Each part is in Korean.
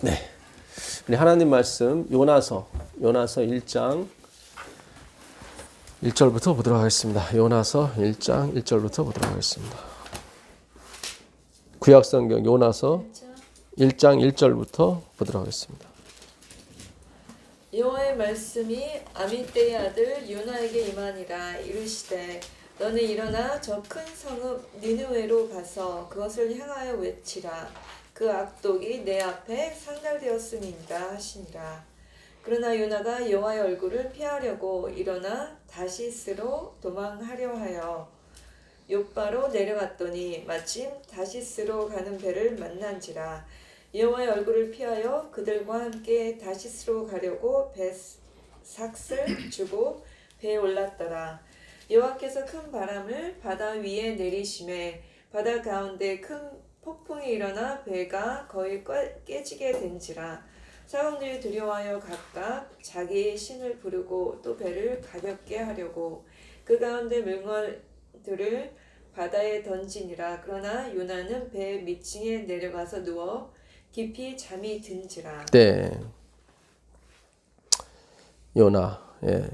네. 우리 하나님 말씀 요나서 1장 1절부터 보도록 하겠습니다. 요나서 1장 1절부터 보도록 하겠습니다. 구약성경 요나서 1장 1절부터 보도록 하겠습니다. 여호와의 말씀이 아미떼의 아들 요나에게 임하니라. 이르시되 너는 일어나 저 큰 성읍 니느웨로 가서 그것을 향하여 외치라. 그 악독이 내 앞에 상달되었음이니라 하시니라. 그러나 요나가 여호와의 얼굴을 피하려고 일어나 다시스로 도망하려 하여 욥바로 내려갔더니 마침 다시스로 가는 배를 만난지라. 여호와의 얼굴을 피하여 그들과 함께 다시스로 가려고 삭슬 주고 배에 올랐더라. 여호와께서 큰 바람을 바다 위에 내리심에 바다 가운데 큰 폭풍이 일어나 배가 거의 깨지게 된지라. 사람들이 두려워하여 각각 자기의 신을 부르고 또 배를 가볍게 하려고 그 가운데 물건들을 바다에 던지니라. 그러나 요나는 배 밑층에 내려가서 누워 깊이 잠이 든지라. 네. 요나. 예.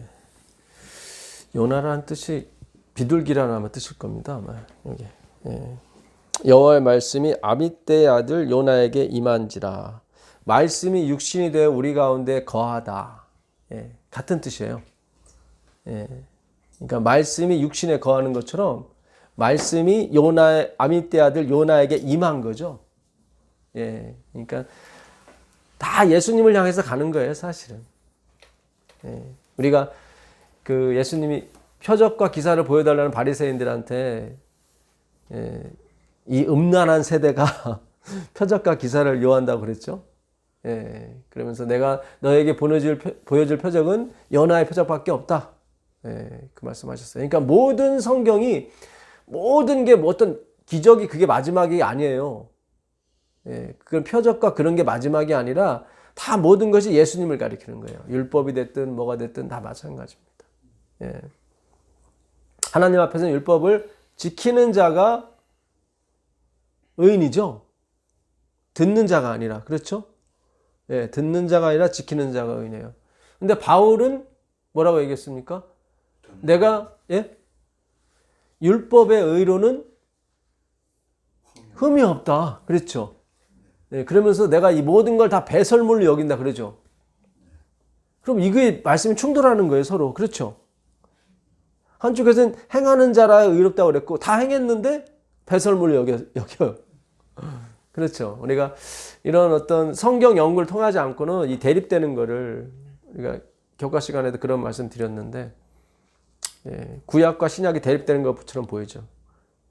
요나라는 뜻이 비둘기라는 아마 뜻일 겁니다. 아마 여기. 예. 여호와의 말씀이 아미떼의 아들 요나에게 임한지라. 말씀이 육신이 되어 우리 가운데 거하다. 예. 같은 뜻이에요. 예. 그러니까 말씀이 육신에 거하는 것처럼 말씀이 요나의 아미떼 아들 요나에게 임한 거죠. 예, 그러니까 다 예수님을 향해서 가는 거예요, 사실은. 예, 우리가 그 예수님이 표적과 기사를 보여달라는 바리새인들한테 이 음란한 세대가 표적과 기사를 요한다고 그랬죠. 예, 그러면서 내가 너에게 보여줄 표적은 요나의 표적밖에 없다. 예, 그 말씀하셨어요. 그러니까 모든 성경이 모든 게 어떤 기적이 그게 마지막이 아니에요. 예, 그건 표적과 그런 게 마지막이 아니라 다 모든 것이 예수님을 가리키는 거예요. 율법이 됐든 뭐가 됐든 다 마찬가지입니다. 예. 하나님 앞에서는 율법을 지키는 자가 의인이죠. 듣는 자가 아니라, 그렇죠? 예, 듣는 자가 아니라 지키는 자가 의인이에요. 근데 바울은 뭐라고 얘기했습니까? 내가 율법의 의로는 흠이 없다. 그렇죠? 네, 그러면서 내가 이 모든 걸 다 배설물로 여긴다 그러죠. 그럼 이게 말씀이 충돌하는 거예요, 서로. 그렇죠? 한쪽에서는 행하는 자라 의롭다고 그랬고 다 행했는데 배설물로 여겨요. 그렇죠. 우리가 이런 어떤 성경 연구를 통하지 않고는 이 대립되는 거를 우리가 교과 시간에도 그런 말씀 드렸는데 구약과 신약이 대립되는 것처럼 보이죠.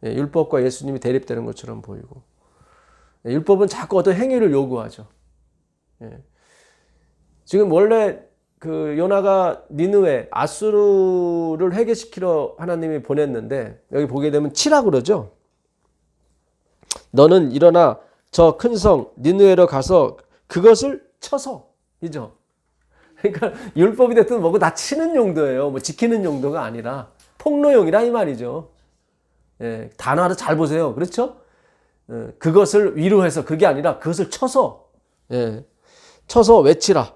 율법과 예수님이 대립되는 것처럼 보이고 율법은 자꾸 어떤 행위를 요구하죠. 지금 원래 그 요나가 니느웨 아수르를 회개시키러 하나님이 보냈는데 여기 보게 되면 치라 그러죠. 너는 일어나 저 큰 성 니느웨로 가서 그것을 쳐서 이죠. 그러니까 율법이 됐든 뭐고 다 치는 용도예요. 뭐 지키는 용도가 아니라 폭로용이라 이 말이죠. 예, 단어를 잘 보세요. 그렇죠? 그것을 위로해서 그게 아니라 그것을 쳐서 쳐서 외치라.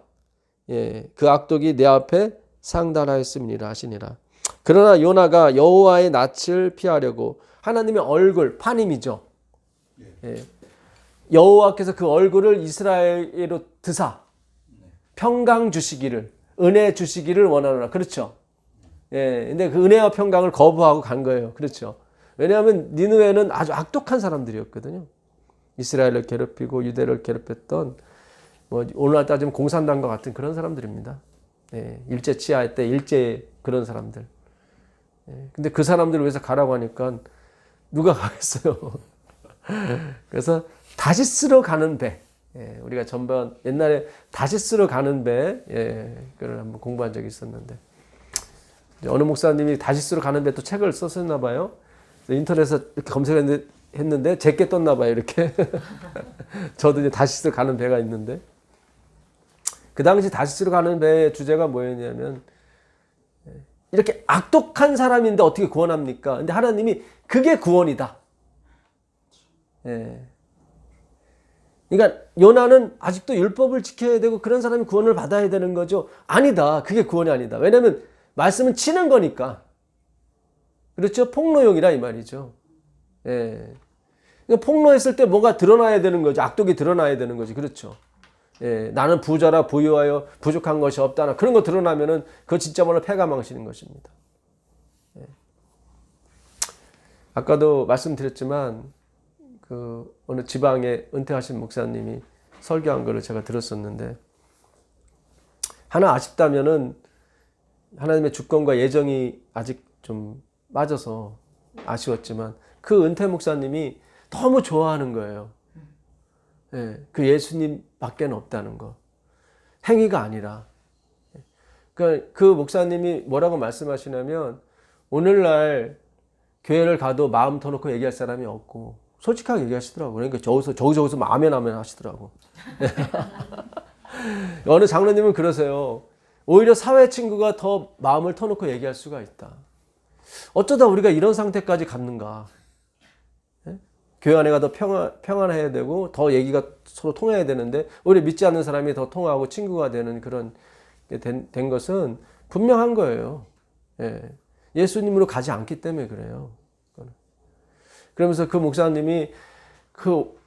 그 악독이 내 앞에 상달하였음이니라 하시니라. 그러나 요나가 여호와의 낯을 피하려고 하나님의 얼굴 파님이죠. 여호와께서 그 얼굴을 이스라엘로 드사 평강 주시기를 은혜 주시기를 원하노라. 그렇죠? 근데 그 은혜와 평강을 거부하고 간 거예요. 그렇죠? 왜냐하면 니느웨는 아주 악독한 사람들이었거든요. 이스라엘을 괴롭히고 유대를 괴롭혔던 뭐 오늘날 따지면 공산당과 같은 그런 사람들입니다. 일제 치하할 때 일제 그런 사람들. 근데 그 사람들을 위해서 가라고 하니까 누가 가겠어요. 그래서 다시스로 가는 배. 우리가 전번 옛날에 다시스로 가는 배 그걸 한번 공부한 적이 있었는데 어느 목사님이 다시스로 가는 배 또 책을 썼었나 봐요. 인터넷에서 이렇게 검색했는데 제게 떴나 봐요. 이렇게 저도 이제 다시스로 가는 배가 있는데 그 당시 다시스로 가는 배의 주제가 뭐였냐면 이렇게 악독한 사람인데 어떻게 구원합니까? 근데 하나님이 그게 구원이다. 그러니까 요나는 아직도 율법을 지켜야 되고 그런 사람이 구원을 받아야 되는 거죠. 아니다. 그게 구원이 아니다. 왜냐하면 말씀은 치는 거니까. 그렇죠? 폭로용이라 이 말이죠. 예. 그러니까 폭로했을 때 뭐가 드러나야 되는 거죠. 악독이 드러나야 되는 거지. 그렇죠. 예. 나는 부자라 부유하여 부족한 것이 없다. 그런 거 드러나면은 그거 진짜말로 패가 망치는 것입니다. 예. 아까도 말씀드렸지만 그 어느 지방에 은퇴하신 목사님이 설교한 거를 제가 들었었는데, 하나 아쉽다면은 하나님의 주권과 예정이 아직 좀 빠져서 아쉬웠지만 그 은퇴 목사님이 너무 좋아하는 거예요. 예, 그 예수님 밖에는 없다는 거. 행위가 아니라. 그 목사님이 뭐라고 말씀하시냐면, 오늘날 교회를 가도 마음 터놓고 얘기할 사람이 없고 솔직하게 얘기하시더라고요. 그러니까 저기서 아멘 하시더라고. 어느 장로님은 그러세요. 오히려 사회 친구가 더 마음을 터놓고 얘기할 수가 있다. 어쩌다 우리가 이런 상태까지 갔는가. 예? 교회 안에가 더 평안해야 되고 더 얘기가 서로 통해야 되는데 오히려 믿지 않는 사람이 더 통하고 친구가 되는 그런 게 된 것은 분명한 거예요. 예. 예수님으로 가지 않기 때문에 그래요. 그러면서 그 목사님이 그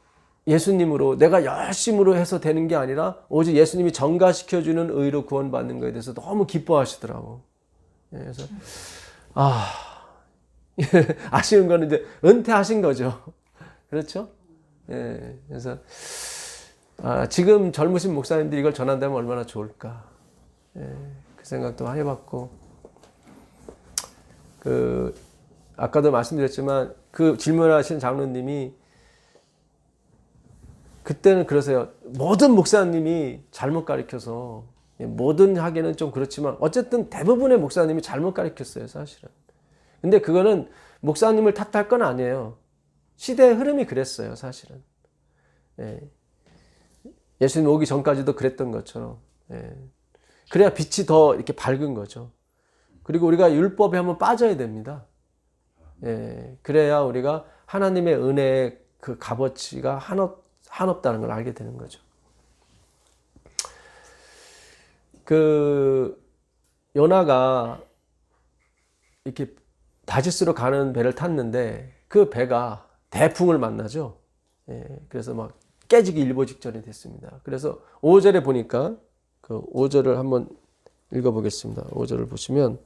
예수님으로 내가 열심으로 해서 되는 게 아니라 오직 예수님이 전가시켜주는 의로 구원받는 것에 대해서 너무 기뻐하시더라고. 예, 그래서 아쉬운 거는 이제 은퇴하신 거죠. 그렇죠? 예, 그래서 지금 젊으신 목사님들이 이걸 전한다면 얼마나 좋을까. 예, 그 생각도 해봤고, 아까도 말씀드렸지만 그 질문하신 장로님이 그때는 그러세요. 모든 목사님이 잘못 가르쳐서, 모든 하기는 좀 그렇지만 어쨌든 대부분의 목사님이 잘못 가르쳤어요, 사실은. 근데 그거는 목사님을 탓할 건 아니에요. 시대의 흐름이 그랬어요, 사실은. 예. 예수님 오기 전까지도 그랬던 것처럼. 예. 그래야 빛이 더 이렇게 밝은 거죠. 그리고 우리가 율법에 한번 빠져야 됩니다. 예. 그래야 우리가 하나님의 은혜의 그 값어치가 한없다는 걸 알게 되는 거죠. 요나가 이렇게 다시스로 가는 배를 탔는데 그 배가 대풍을 만나죠. 예, 그래서 막 깨지기 일보 직전이 됐습니다. 그래서 5절에 보니까 그 5절을 한번 읽어보겠습니다. 5절을 보시면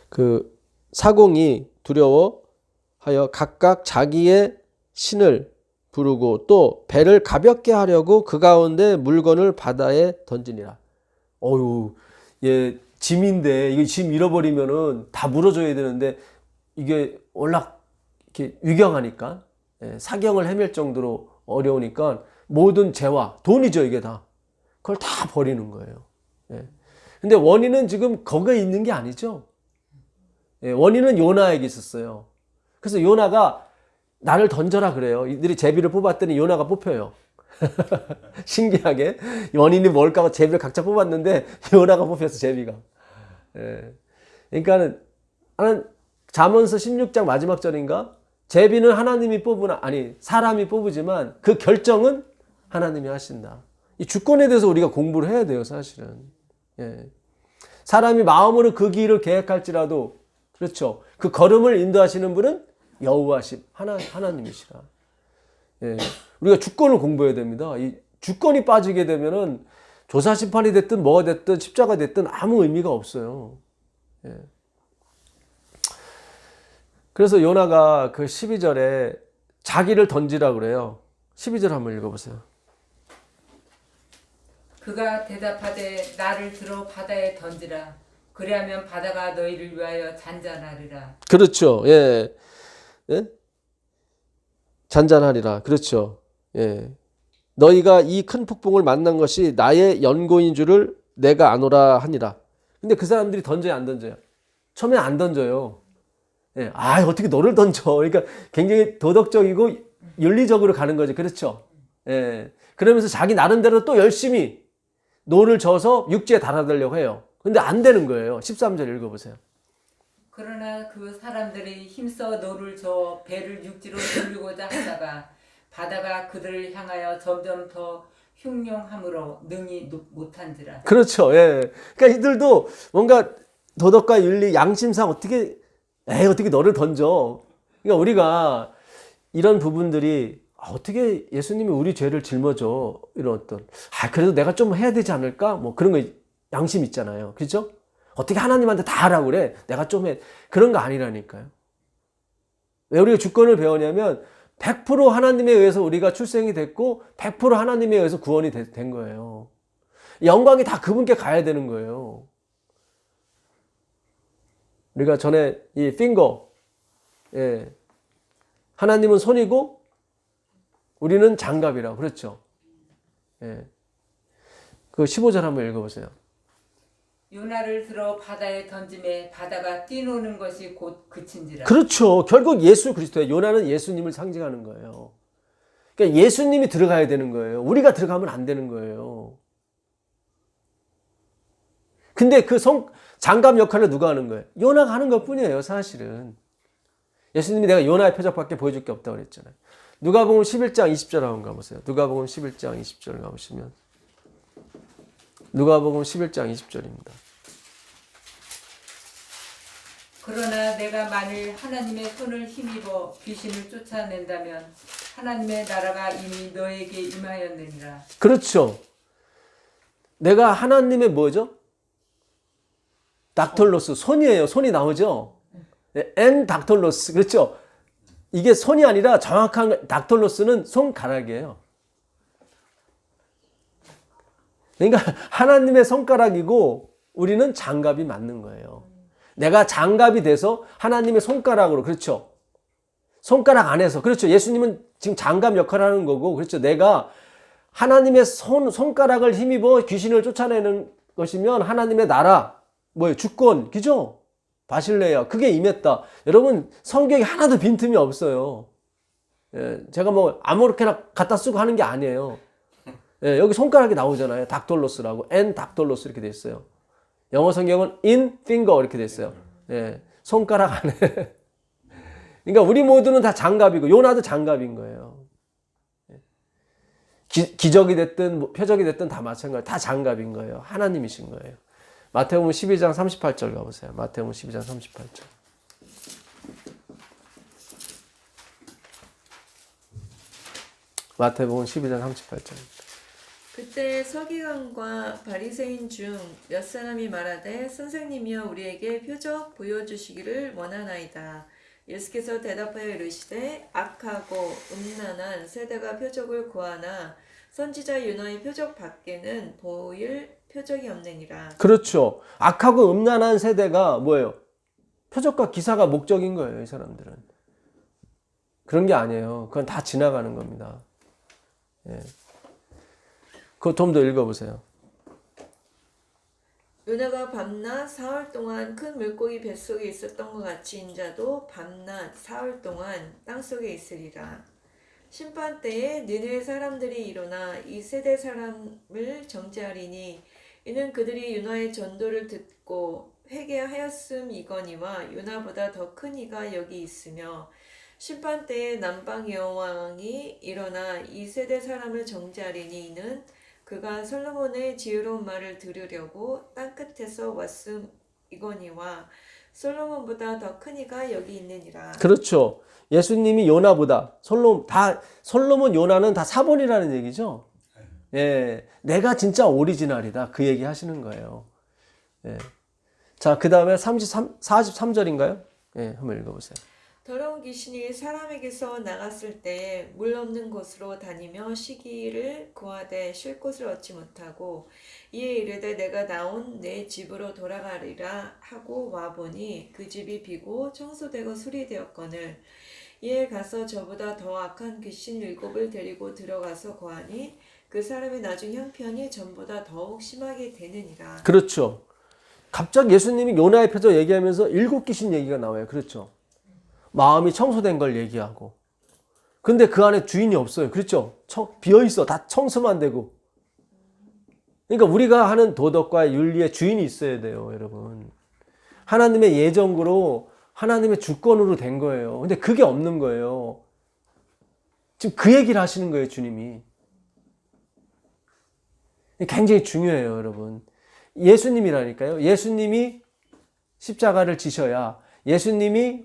그 사공이 두려워하여 각각 자기의 신을 부르고 또 배를 가볍게 하려고 그 가운데 물건을 바다에 던지니라. 어유, 예, 짐인데 이게 짐 잃어버리면은 다 물어줘야 되는데 이게 워낙 이렇게 위경하니까, 예, 사경을 헤맬 정도로 어려우니까 모든 재화, 돈이죠 이게 다. 그걸 다 버리는 거예요. 예. 근데 원인은 지금 거기에 있는 게 아니죠. 예, 원인은 요나에게 있었어요. 그래서 요나가 나를 던져라 그래요. 이들이 제비를 뽑았더니 요나가 뽑혀요. 신기하게 원인이 뭘까 하고 제비를 각자 뽑았는데 요나가 뽑혔어, 제비가. 예. 그러니까는 잠언서 16장 마지막 절인가? 제비는 하나님이 사람이 뽑으지만 그 결정은 하나님이 하신다. 이 주권에 대해서 우리가 공부를 해야 돼요, 사실은. 예. 사람이 마음으로 그 길을 계획할지라도, 그렇죠. 그 걸음을 인도하시는 분은 여호와십 하나님이시라. 예. 우리가 주권을 공부해야 됩니다. 이 주권이 빠지게 되면은 조사 심판이 됐든 뭐가 됐든 십자가 됐든 아무 의미가 없어요. 예. 그래서 요나가 그 12절에 자기를 던지라 그래요. 12절 한번 읽어보세요. 그가 대답하되 나를 들어 바다에 던지라. 그리하면 바다가 너희를 위하여 잔잔하리라. 그렇죠. 예. 예? 잔잔하리라. 그렇죠. 예. 너희가 이 큰 폭풍을 만난 것이 나의 연고인 줄을 내가 아노라 하니라. 근데 그 사람들이 던져요, 안 던져요? 처음에 안 던져요. 예. 어떻게 너를 던져? 그러니까 굉장히 도덕적이고 윤리적으로 가는 거죠. 그렇죠. 예. 그러면서 자기 나름대로 또 열심히 노를 져서 육지에 달아들려고 해요. 근데 안 되는 거예요. 13절 읽어보세요. 그러나 그 사람들이 힘써 노를 저 배를 육지로 돌리고자 하다가 바다가 그들을 향하여 점점 더 흉룡함으로 능히 못한지라. 그렇죠. 예. 그러니까 이들도 뭔가 도덕과 윤리, 양심상 어떻게 너를 던져. 그러니까 우리가 이런 부분들이 어떻게 예수님이 우리 죄를 짊어져. 이런 어떤, 그래도 내가 좀 해야 되지 않을까? 뭐 그런 거 양심 있잖아요. 그렇죠? 어떻게 하나님한테 다 하라고 그래? 내가 좀 해. 그런 거 아니라니까요. 왜 우리가 주권을 배우냐면 100% 하나님에 의해서 우리가 출생이 됐고 100% 하나님에 의해서 구원이 된 거예요. 영광이 다 그분께 가야 되는 거예요. 우리가 전에 이 핑거, 예. 하나님은 손이고 우리는 장갑이라고 그렇죠. 예. 그 15절 한번 읽어보세요. 요나를 들어 바다에 던짐에 바다가 뛰노는 것이 곧 그친지라. 그렇죠. 결국 예수 그리스도예요. 요나는 예수님을 상징하는 거예요. 그러니까 예수님이 들어가야 되는 거예요. 우리가 들어가면 안 되는 거예요. 근데 그 장갑 역할을 누가 하는 거예요? 요나가 하는 것 뿐이에요, 사실은. 예수님이 내가 요나의 표적밖에 보여줄 게 없다고 그랬잖아요. 누가복음 11장 20절 한번 가보세요. 누가복음 11장 20절 가보시면 누가복음 11장 20절입니다. 그러나 내가 만일 하나님의 손을 힘입어 귀신을 쫓아낸다면 하나님의 나라가 이미 너에게 임하였느니라. 그렇죠. 내가 하나님의 뭐죠? 닥톨로스, 손이에요. 손이 나오죠? 엔 닥톨로스. 그렇죠? 이게 손이 아니라 정확한 닥톨로스는 손가락이에요. 그러니까 하나님의 손가락이고 우리는 장갑이 맞는 거예요. 내가 장갑이 돼서 하나님의 손가락으로, 그렇죠? 손가락 안에서, 그렇죠? 예수님은 지금 장갑 역할을 하는 거고, 그렇죠? 내가 하나님의 손가락을 힘입어 귀신을 쫓아내는 것이면 하나님의 나라, 뭐예요? 주권, 그죠? 바실레야, 그게 임했다. 여러분, 성경에 하나도 빈틈이 없어요. 예, 제가 뭐 아무렇게나 갖다 쓰고 하는 게 아니에요. 예, 여기 손가락이 나오잖아요. 닥톨로스라고. 엔 닥톨로스 이렇게 돼 있어요. 영어 성경은 in finger 이렇게 돼 있어요. 예, 손가락 안에. 그러니까 우리 모두는 다 장갑이고 요나도 장갑인 거예요. 기적이 됐든 표적이 됐든 다 마찬가지예요. 다 장갑인 거예요. 하나님이신 거예요. 마태복음 12장 38절 가보세요. 마태복음 12장 38절. 마태복음 12장 38절입니다. 그때 서기관과 바리새인 중 몇 사람이 말하되 선생님이여 우리에게 표적 보여주시기를 원하나이다. 예수께서 대답하여 이르시되 악하고 음란한 세대가 표적을 구하나 선지자 요나의 표적 밖에는 보일 표적이 없느니라. 그렇죠. 악하고 음란한 세대가 뭐예요? 표적과 기사가 목적인 거예요, 이 사람들은. 그런 게 아니에요. 그건 다 지나가는 겁니다. 예. 그거 좀 더 읽어보세요. 요나가 밤낮 사흘 동안 큰 물고기 뱃속에 있었던 것 같이 인자도 밤낮 사흘 동안 땅속에 있으리라. 심판 때에 느느웨 사람들이 일어나 이 세대 사람을 정죄하리니 이는 그들이 요나의 전도를 듣고 회개하였음이거니와 요나보다 더 큰 이가 여기 있으며 심판 때에 남방 여왕이 일어나 이 세대 사람을 정죄하리니 이는 그가 솔로몬의 지혜로운 말을 들으려고 땅끝에서 왔음이거니와 솔로몬보다 더 큰 이가 여기 있느니라. 그렇죠. 예수님이 요나보다 솔로몬 요나는 다 사본이라는 얘기죠. 예, 내가 진짜 오리지널이다 그 얘기 하시는 거예요. 예. 자, 그 다음에 43절인가요? 예, 한번 읽어보세요. 더러운 귀신이 사람에게서 나갔을 때 물 없는 곳으로 다니며 쉬기를 구하되 쉴 곳을 얻지 못하고 이에 이르되 내가 나온 내 집으로 돌아가리라 하고 와보니 그 집이 비고 청소되고 수리되었거늘 이에 가서 저보다 더 악한 귀신 7을 데리고 들어가서 거하니 그 사람의 나중 형편이 전보다 더욱 심하게 되느니라. 그렇죠. 갑자기 예수님이 요나의 표적 얘기하면서 7 귀신 얘기가 나와요. 그렇죠. 마음이 청소된 걸 얘기하고. 근데 그 안에 주인이 없어요. 그렇죠. 비어있어. 다 청소만 되고. 그러니까 우리가 하는 도덕과 윤리에 주인이 있어야 돼요, 여러분. 하나님의 예정으로 하나님의 주권으로 된 거예요. 근데 그게 없는 거예요. 지금 그 얘기를 하시는 거예요, 주님이. 굉장히 중요해요, 여러분. 예수님이라니까요. 예수님이 십자가를 지셔야, 예수님이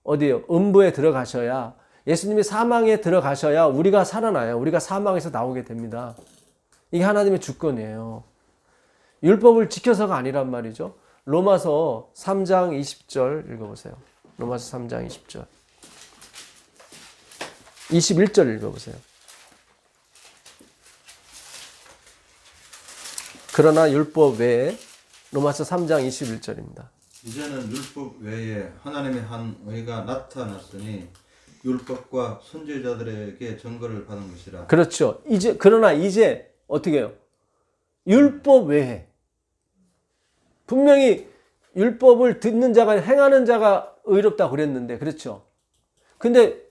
어디요? 음부에 들어가셔야, 예수님이 사망에 들어가셔야 우리가 살아나요. 우리가 사망에서 나오게 됩니다. 이게 하나님의 주권이에요. 율법을 지켜서가 아니란 말이죠. 로마서 3장 20절 읽어보세요. 로마서 3장 20절. 21절 읽어보세요. 그러나 율법 외에, 로마서 3장 21절입니다. 이제는 율법 외에 하나님의 한 의가 나타났으니 율법과 선지자들에게 증거를 받은 것이라. 그렇죠. 그러나 이제 어떻게 해요? 율법 외에. 분명히 율법을 듣는 자가, 행하는 자가 의롭다고 그랬는데, 그렇죠. 근데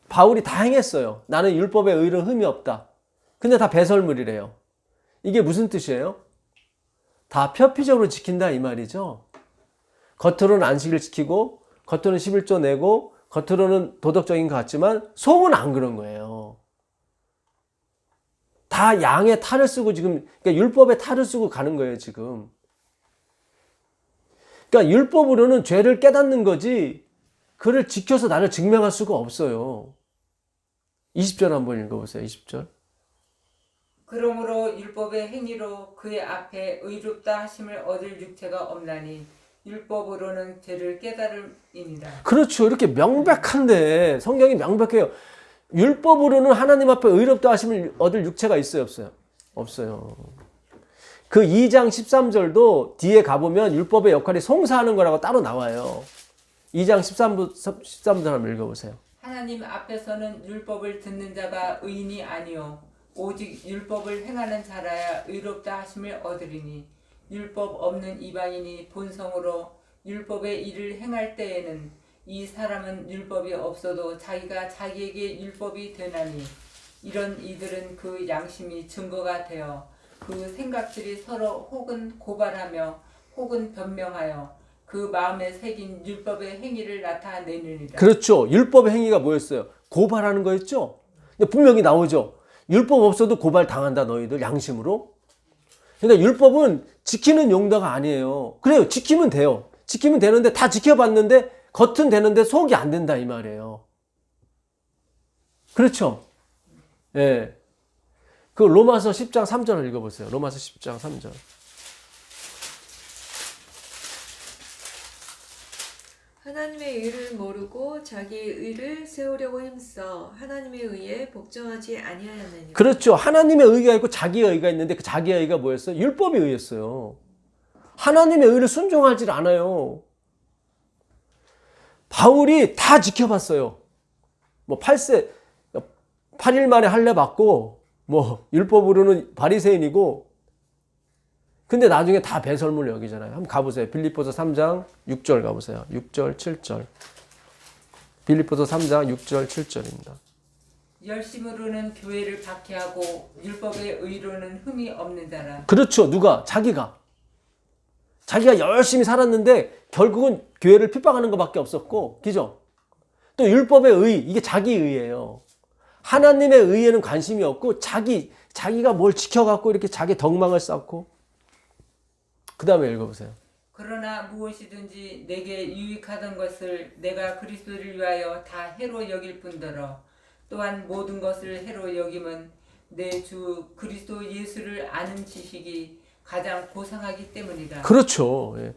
바울이 다 행했어요. 나는 율법에 의로 흠이 없다. 근데 다 배설물이래요. 이게 무슨 뜻이에요? 다 표피적으로 지킨다 이 말이죠. 겉으로는 안식을 지키고, 겉으로는 11조 내고, 겉으로는 도덕적인 것 같지만 속은 안 그런 거예요. 다 양의 탈을 쓰고 지금, 그러니까 율법의 탈을 쓰고 가는 거예요, 지금. 그러니까 율법으로는 죄를 깨닫는 거지, 그를 지켜서 나를 증명할 수가 없어요. 20절 한번 읽어보세요, 20절. 그러므로 율법의 행위로 그의 앞에 의롭다 하심을 얻을 육체가 없나니 율법으로는 죄를 깨달음이니라. 그렇죠. 이렇게 명백한데, 성경이 명백해요. 율법으로는 하나님 앞에 의롭다 하심을 얻을 육체가 있어요, 없어요? 없어요. 그 2장 13절도 뒤에 가보면 율법의 역할이 송사하는 거라고 따로 나와요. 2장 13절 한번 읽어보세요. 하나님 앞에서는 율법을 듣는 자가 의인이 아니요 오직 율법을 행하는 자라야 의롭다 하심을 얻으리니 율법 없는 이방인이 본성으로 율법의 일을 행할 때에는 이 사람은 율법이 없어도 자기가 자기에게 율법이 되나니 이런 이들은 그 양심이 증거가 되어 그 생각들이 서로 혹은 고발하며 혹은 변명하여 그 마음에 새긴 율법의 행위를 나타내느니라. 그렇죠. 율법의 행위가 뭐였어요? 고발하는 거였죠. 근데 분명히 나오죠. 율법 없어도 고발 당한다 너희들 양심으로. 그러니까 율법은 지키는 용도가 아니에요. 그래요. 지키면 돼요. 지키면 되는데 다 지켜봤는데 겉은 되는데 속이 안 된다 이 말이에요. 그렇죠. 예. 네. 그 로마서 10장 3절을 읽어보세요. 로마서 10장 3절. 하나님의 의를 모르고 자기의 의를 세우려고 힘써 하나님의 의에 복종하지 아니하였느니라. 그렇죠. 하나님의 의가 있고 자기의 의가 있는데 그 자기의 의가 뭐였어요? 율법의 의였어요. 하나님의 의를 순종하지 않아요. 바울이 다 지켜봤어요. 뭐 8일 만에 할례 받고 뭐 율법으로는 바리새인이고 근데 나중에 다 배설물 여기잖아요. 한번 가보세요. 빌립보서 3장 6절 가보세요. 6절 7절. 빌립보서 3장 6절 7절입니다. 열심으로는 교회를 박해하고 율법의 의로는 흠이 없는 자라. 그렇죠. 누가? 자기가 열심히 살았는데 결국은 교회를 핍박하는 것밖에 없었고, 그죠? 또 율법의 의, 이게 자기 의예요. 하나님의 의에는 관심이 없고 자기가 뭘 지켜갖고 이렇게 자기 덕망을 쌓고. 그 다음에 읽어보세요. 그러나 무엇이든지 내게 유익하던 것을 내가 그리스도를 위하여 다 해로 여길 뿐더러 또한 모든 것을 해로 여김은 내 주 그리스도 예수를 아는 지식이 가장 고상하기 때문이다. 그렇죠. 예.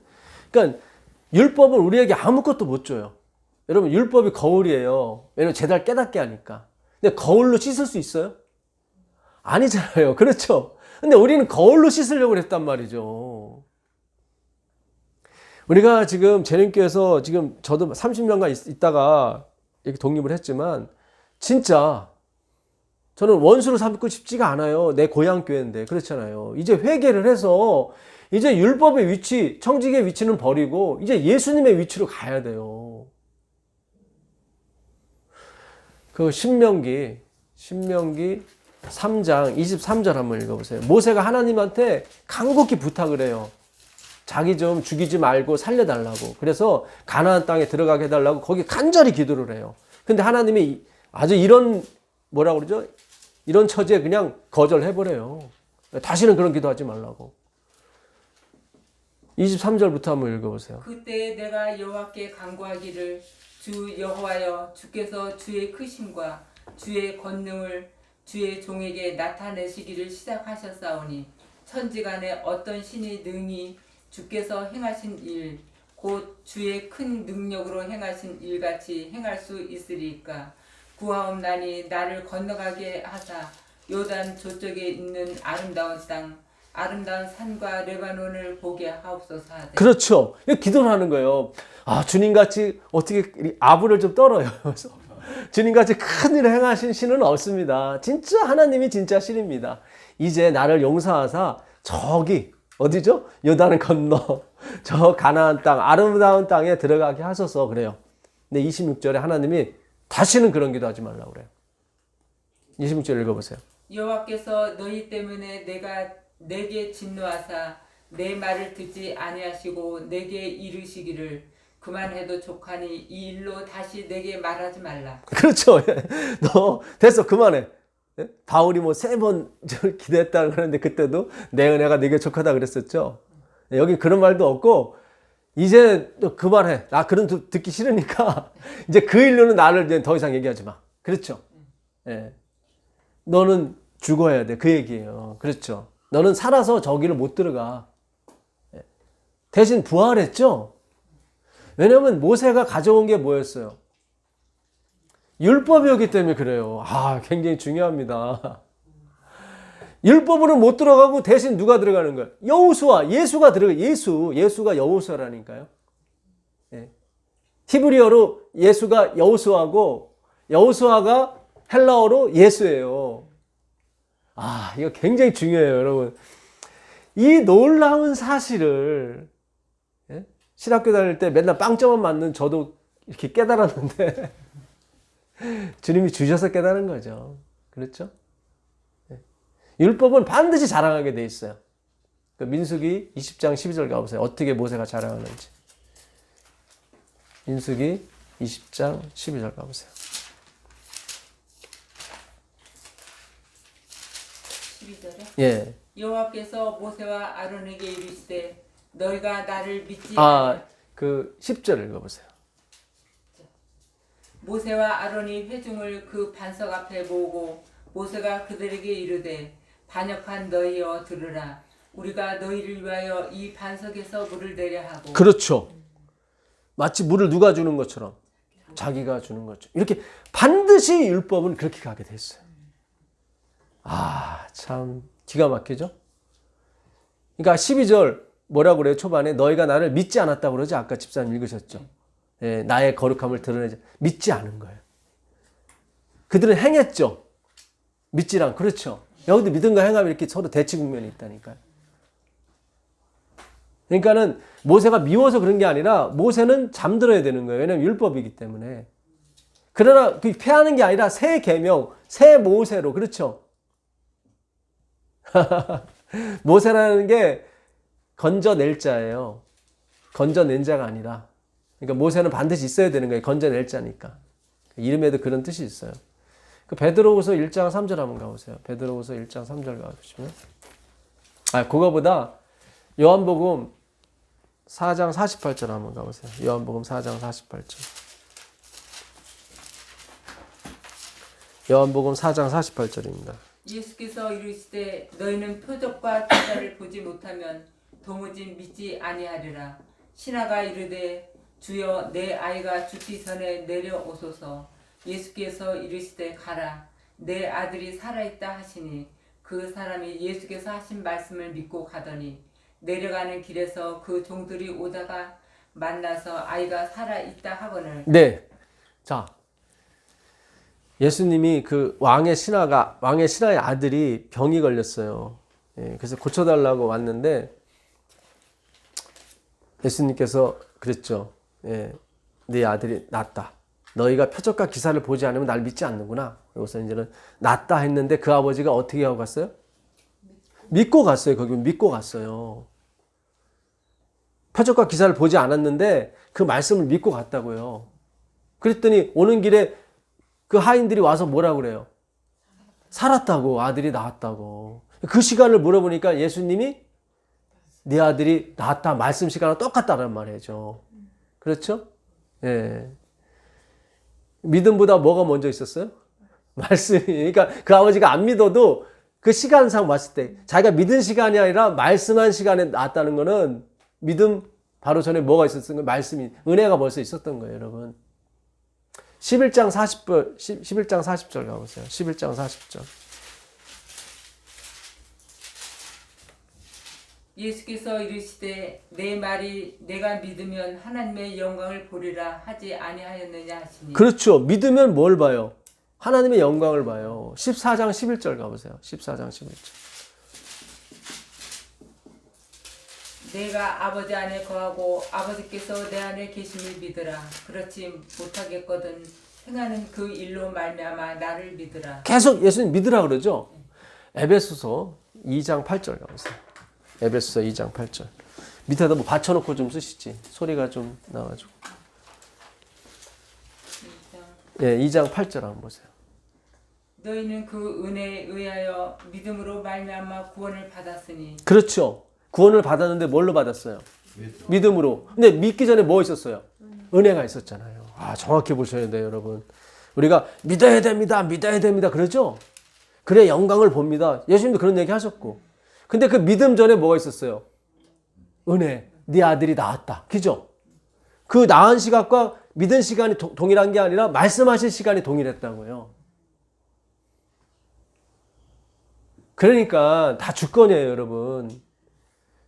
그러니까 율법은 우리에게 아무것도 못 줘요. 여러분 율법이 거울이에요. 왜냐면 제대로 깨닫게 하니까. 근데 거울로 씻을 수 있어요? 아니잖아요. 그렇죠. 근데 우리는 거울로 씻으려고 했단 말이죠. 우리가 지금 재림교회에서 지금 저도 30년간 있다가 이렇게 독립을 했지만 진짜 저는 원수로 삼고 싶지가 않아요. 내 고향 교회인데 그렇잖아요. 이제 회개를 해서 이제 율법의 위치, 청지기의 위치는 버리고 이제 예수님의 위치로 가야 돼요. 그 신명기 3장 23절 한번 읽어보세요. 모세가 하나님한테 간곡히 부탁을 해요. 자기 좀 죽이지 말고 살려달라고. 그래서 가나안 땅에 들어가게 해달라고 거기 간절히 기도를 해요. 근데 하나님이 아주 이런 뭐라 그러죠? 이런 처지에 그냥 거절해버려요. 다시는 그런 기도하지 말라고. 23절부터 한번 읽어보세요. 그때 내가 여호와께 간구하기를 주 여호와여 주께서 주의 크심과 주의 권능을 주의 종에게 나타내시기를 시작하셨사오니 천지간에 어떤 신이 능히 주께서 행하신 일 곧 주의 큰 능력으로 행하신 일같이 행할 수 있으리까. 구하옵나니 나를 건너가게 하사 요단 저쪽에 있는 아름다운 땅 아름다운 산과 레바논을 보게 하옵소서 하되. 그렇죠. 기도를 하는 거예요. 아, 주님같이 어떻게 아부를 좀 떨어요. 그래서 주님같이 큰 일을 행하신 신은 없습니다. 진짜 하나님이 진짜 신입니다. 이제 나를 용서하사 저기 어디죠? 요단을 건너 저 가나안 땅 아름다운 땅에 들어가게 하소서 그래요. 근데 26절에 하나님이 다시는 그런 기도하지 말라고 그래요. 26절 읽어보세요. 여호와께서 너희 때문에 내게 진노하사 내 말을 듣지 아니하시고 내게 이르시기를 그만해도 족하니 이 일로 다시 내게 말하지 말라. 그렇죠. 너 됐어 그만해. 바울이 뭐 3번 기도했다 그러는데 그때도 내 은혜가 네게 족하다 그랬었죠. 여기 그런 말도 없고 이제 또 그만해. 나 그런 듣기 싫으니까 이제 그 일로는 나를 이제 더 이상 얘기하지 마. 그렇죠. 예. 너는 죽어야 돼. 그 얘기예요. 그렇죠. 너는 살아서 저기를 못 들어가. 예. 대신 부활했죠. 왜냐면 모세가 가져온 게 뭐였어요? 율법이었기 때문에 그래요. 아, 굉장히 중요합니다. 율법으로 못 들어가고 대신 누가 들어가는 거예요? 여호수아, 예수가 들어가. 예수가 여호수아라니까요. 예. 히브리어로 예수가 여호수아고 여호수아가 헬라어로 예수예요. 아, 이거 굉장히 중요해요, 여러분. 이 놀라운 사실을 예? 신학교 다닐 때 맨날 빵점만 맞는 저도 이렇게 깨달았는데 주님이 주셔서 깨달은 거죠. 그렇죠? 예. 율법은 반드시 자랑하게 돼 있어요. 그 민수기 20장 12절 가보세요. 어떻게 모세가 자랑하는지. 민수기 20장 12절 가보세요. 12절에 예. 여호와께서 모세와 아론에게 이르시되 너희가 나를 믿지 그 10절 읽어보세요. 모세와 아론이 회중을 그 반석 앞에 모으고 모세가 그들에게 이르되 반역한 너희여 들으라. 우리가 너희를 위하여 이 반석에서 물을 내려 하고. 그렇죠. 마치 물을 누가 주는 것처럼 자기가 주는 것처럼 이렇게 반드시 율법은 그렇게 가게 됐어요. 아, 참 기가 막히죠. 그러니까 12절 뭐라고 그래요? 초반에 너희가 나를 믿지 않았다고 그러지. 아까 집사님 읽으셨죠. 예, 나의 거룩함을 드러내지 믿지 않은 거예요. 그들은 행했죠. 믿지 않고. 그렇죠. 여기도 믿음과 행함이 이렇게 서로 대치 국면이 있다니까요. 그러니까는 모세가 미워서 그런 게 아니라 모세는 잠들어야 되는 거예요. 왜냐하면 율법이기 때문에. 그러나 그 폐하는 게 아니라 새 계명, 새 모세로. 그렇죠. 모세라는 게 건져낼 자예요. 건져낸 자가 아니라. 그러니까 모세는 반드시 있어야 되는 거예요. 건져낼 자니까. 이름에도 그런 뜻이 있어요. 그 베드로후서 1장 3절 한번 가보세요. 베드로후서 1장 3절 가보시면. 그거보다 요한복음 4장 48절 한번 가보세요. 요한복음 4장 48절. 요한복음 4장 48절입니다. 예수께서 이르시되 너희는 표적과 기사를 보지 못하면 도무지 믿지 아니하리라. 신하가 이르되 주여 내 아이가 죽기 전에 내려오소서. 예수께서 이르시되 가라. 내 아들이 살아있다 하시니 그 사람이 예수께서 하신 말씀을 믿고 가더니 내려가는 길에서 그 종들이 오다가 만나서 아이가 살아있다 하거늘. 네. 자, 예수님이 그 왕의 신하의 아들이 병이 걸렸어요. 예, 그래서 고쳐달라고 왔는데 예수님께서 그랬죠. 예, 네 아들이 낫다. 너희가 표적과 기사를 보지 않으면 날 믿지 않는구나. 그래서 이제는 낫다 했는데 그 아버지가 어떻게 하고 갔어요? 믿고 갔어요. 거기 믿고 갔어요. 표적과 기사를 보지 않았는데 그 말씀을 믿고 갔다고요. 그랬더니 오는 길에 그 하인들이 와서 뭐라고 그래요? 살았다고, 아들이 낳았다고. 그 시간을 물어보니까 예수님이 네 아들이 낳았다 말씀 시간과 똑같다는 말이죠. 그렇죠? 예. 믿음보다 뭐가 먼저 있었어요? 말씀이. 그러니까 그 아버지가 안 믿어도 그 시간상 봤을 때 자기가 믿은 시간이 아니라 말씀한 시간에 낳았다는 거는 믿음 바로 전에 뭐가 있었던 거예요? 말씀이, 은혜가 벌써 있었던 거예요, 여러분. 11장 40절 가보세요. 11장 40절. 예수께서 이르시되 내 말이 내가 믿으면 하나님의 영광을 보리라 하지 아니하였느냐 하시니. 그렇죠. 믿으면 뭘 봐요? 하나님의 영광을 봐요. 14장 11절 가보세요. 14장 11절. 내가 아버지 안에 거하고 아버지께서 내 안에 계심을 믿으라. 그렇지 못하겠거든 행하는 그 일로 말미암아 나를 믿으라. 계속 예수님 믿으라 그러죠. 에베소서 2장 8절 가보세요. 에베소서 2장 8절. 밑에다 뭐 받쳐놓고 좀 쓰시지. 소리가 좀 나가지고. 예, 2장 8절 한번 보세요. 너희는 그 은혜에 의하여 믿음으로 말미암아 구원을 받았으니. 그렇죠. 구원을 받았는데 뭘로 받았어요? 믿음으로. 근데 믿기 전에 뭐 있었어요? 은혜가 있었잖아요. 아, 정확히 보셔야 돼요, 여러분. 우리가 믿어야 됩니다. 믿어야 됩니다. 그러죠? 그래 영광을 봅니다. 예수님도 그런 얘기 하셨고. 근데 그 믿음 전에 뭐가 있었어요? 은혜. 네 아들이 낳았다. 그죠? 그 낳은 시각과 믿은 시간이 동일한 게 아니라 말씀하신 시간이 동일했다고요. 그러니까 다 주권이에요, 여러분.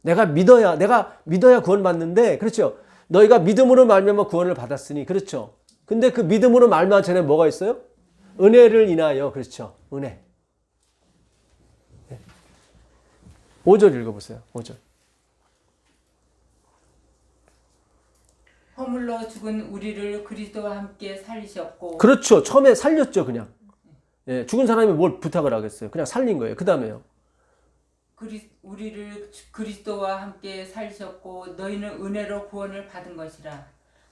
내가 믿어야 구원받는데, 그렇죠? 너희가 믿음으로 말미암아 구원을 받았으니, 그렇죠? 근데 그 믿음으로 말미암아 전에 뭐가 있어요? 은혜를 인하여, 그렇죠? 은혜. 5절 읽어보세요. 5절. 허물로 죽은 우리를 그리스도와 함께 살리셨고. 그렇죠. 처음에 살렸죠, 그냥. 예, 죽은 사람이 뭘 부탁을 하겠어요? 그냥 살린 거예요. 그 다음에요. 우리를 그리스도와 함께 살리셨고 너희는 은혜로 구원을 받은 것이라.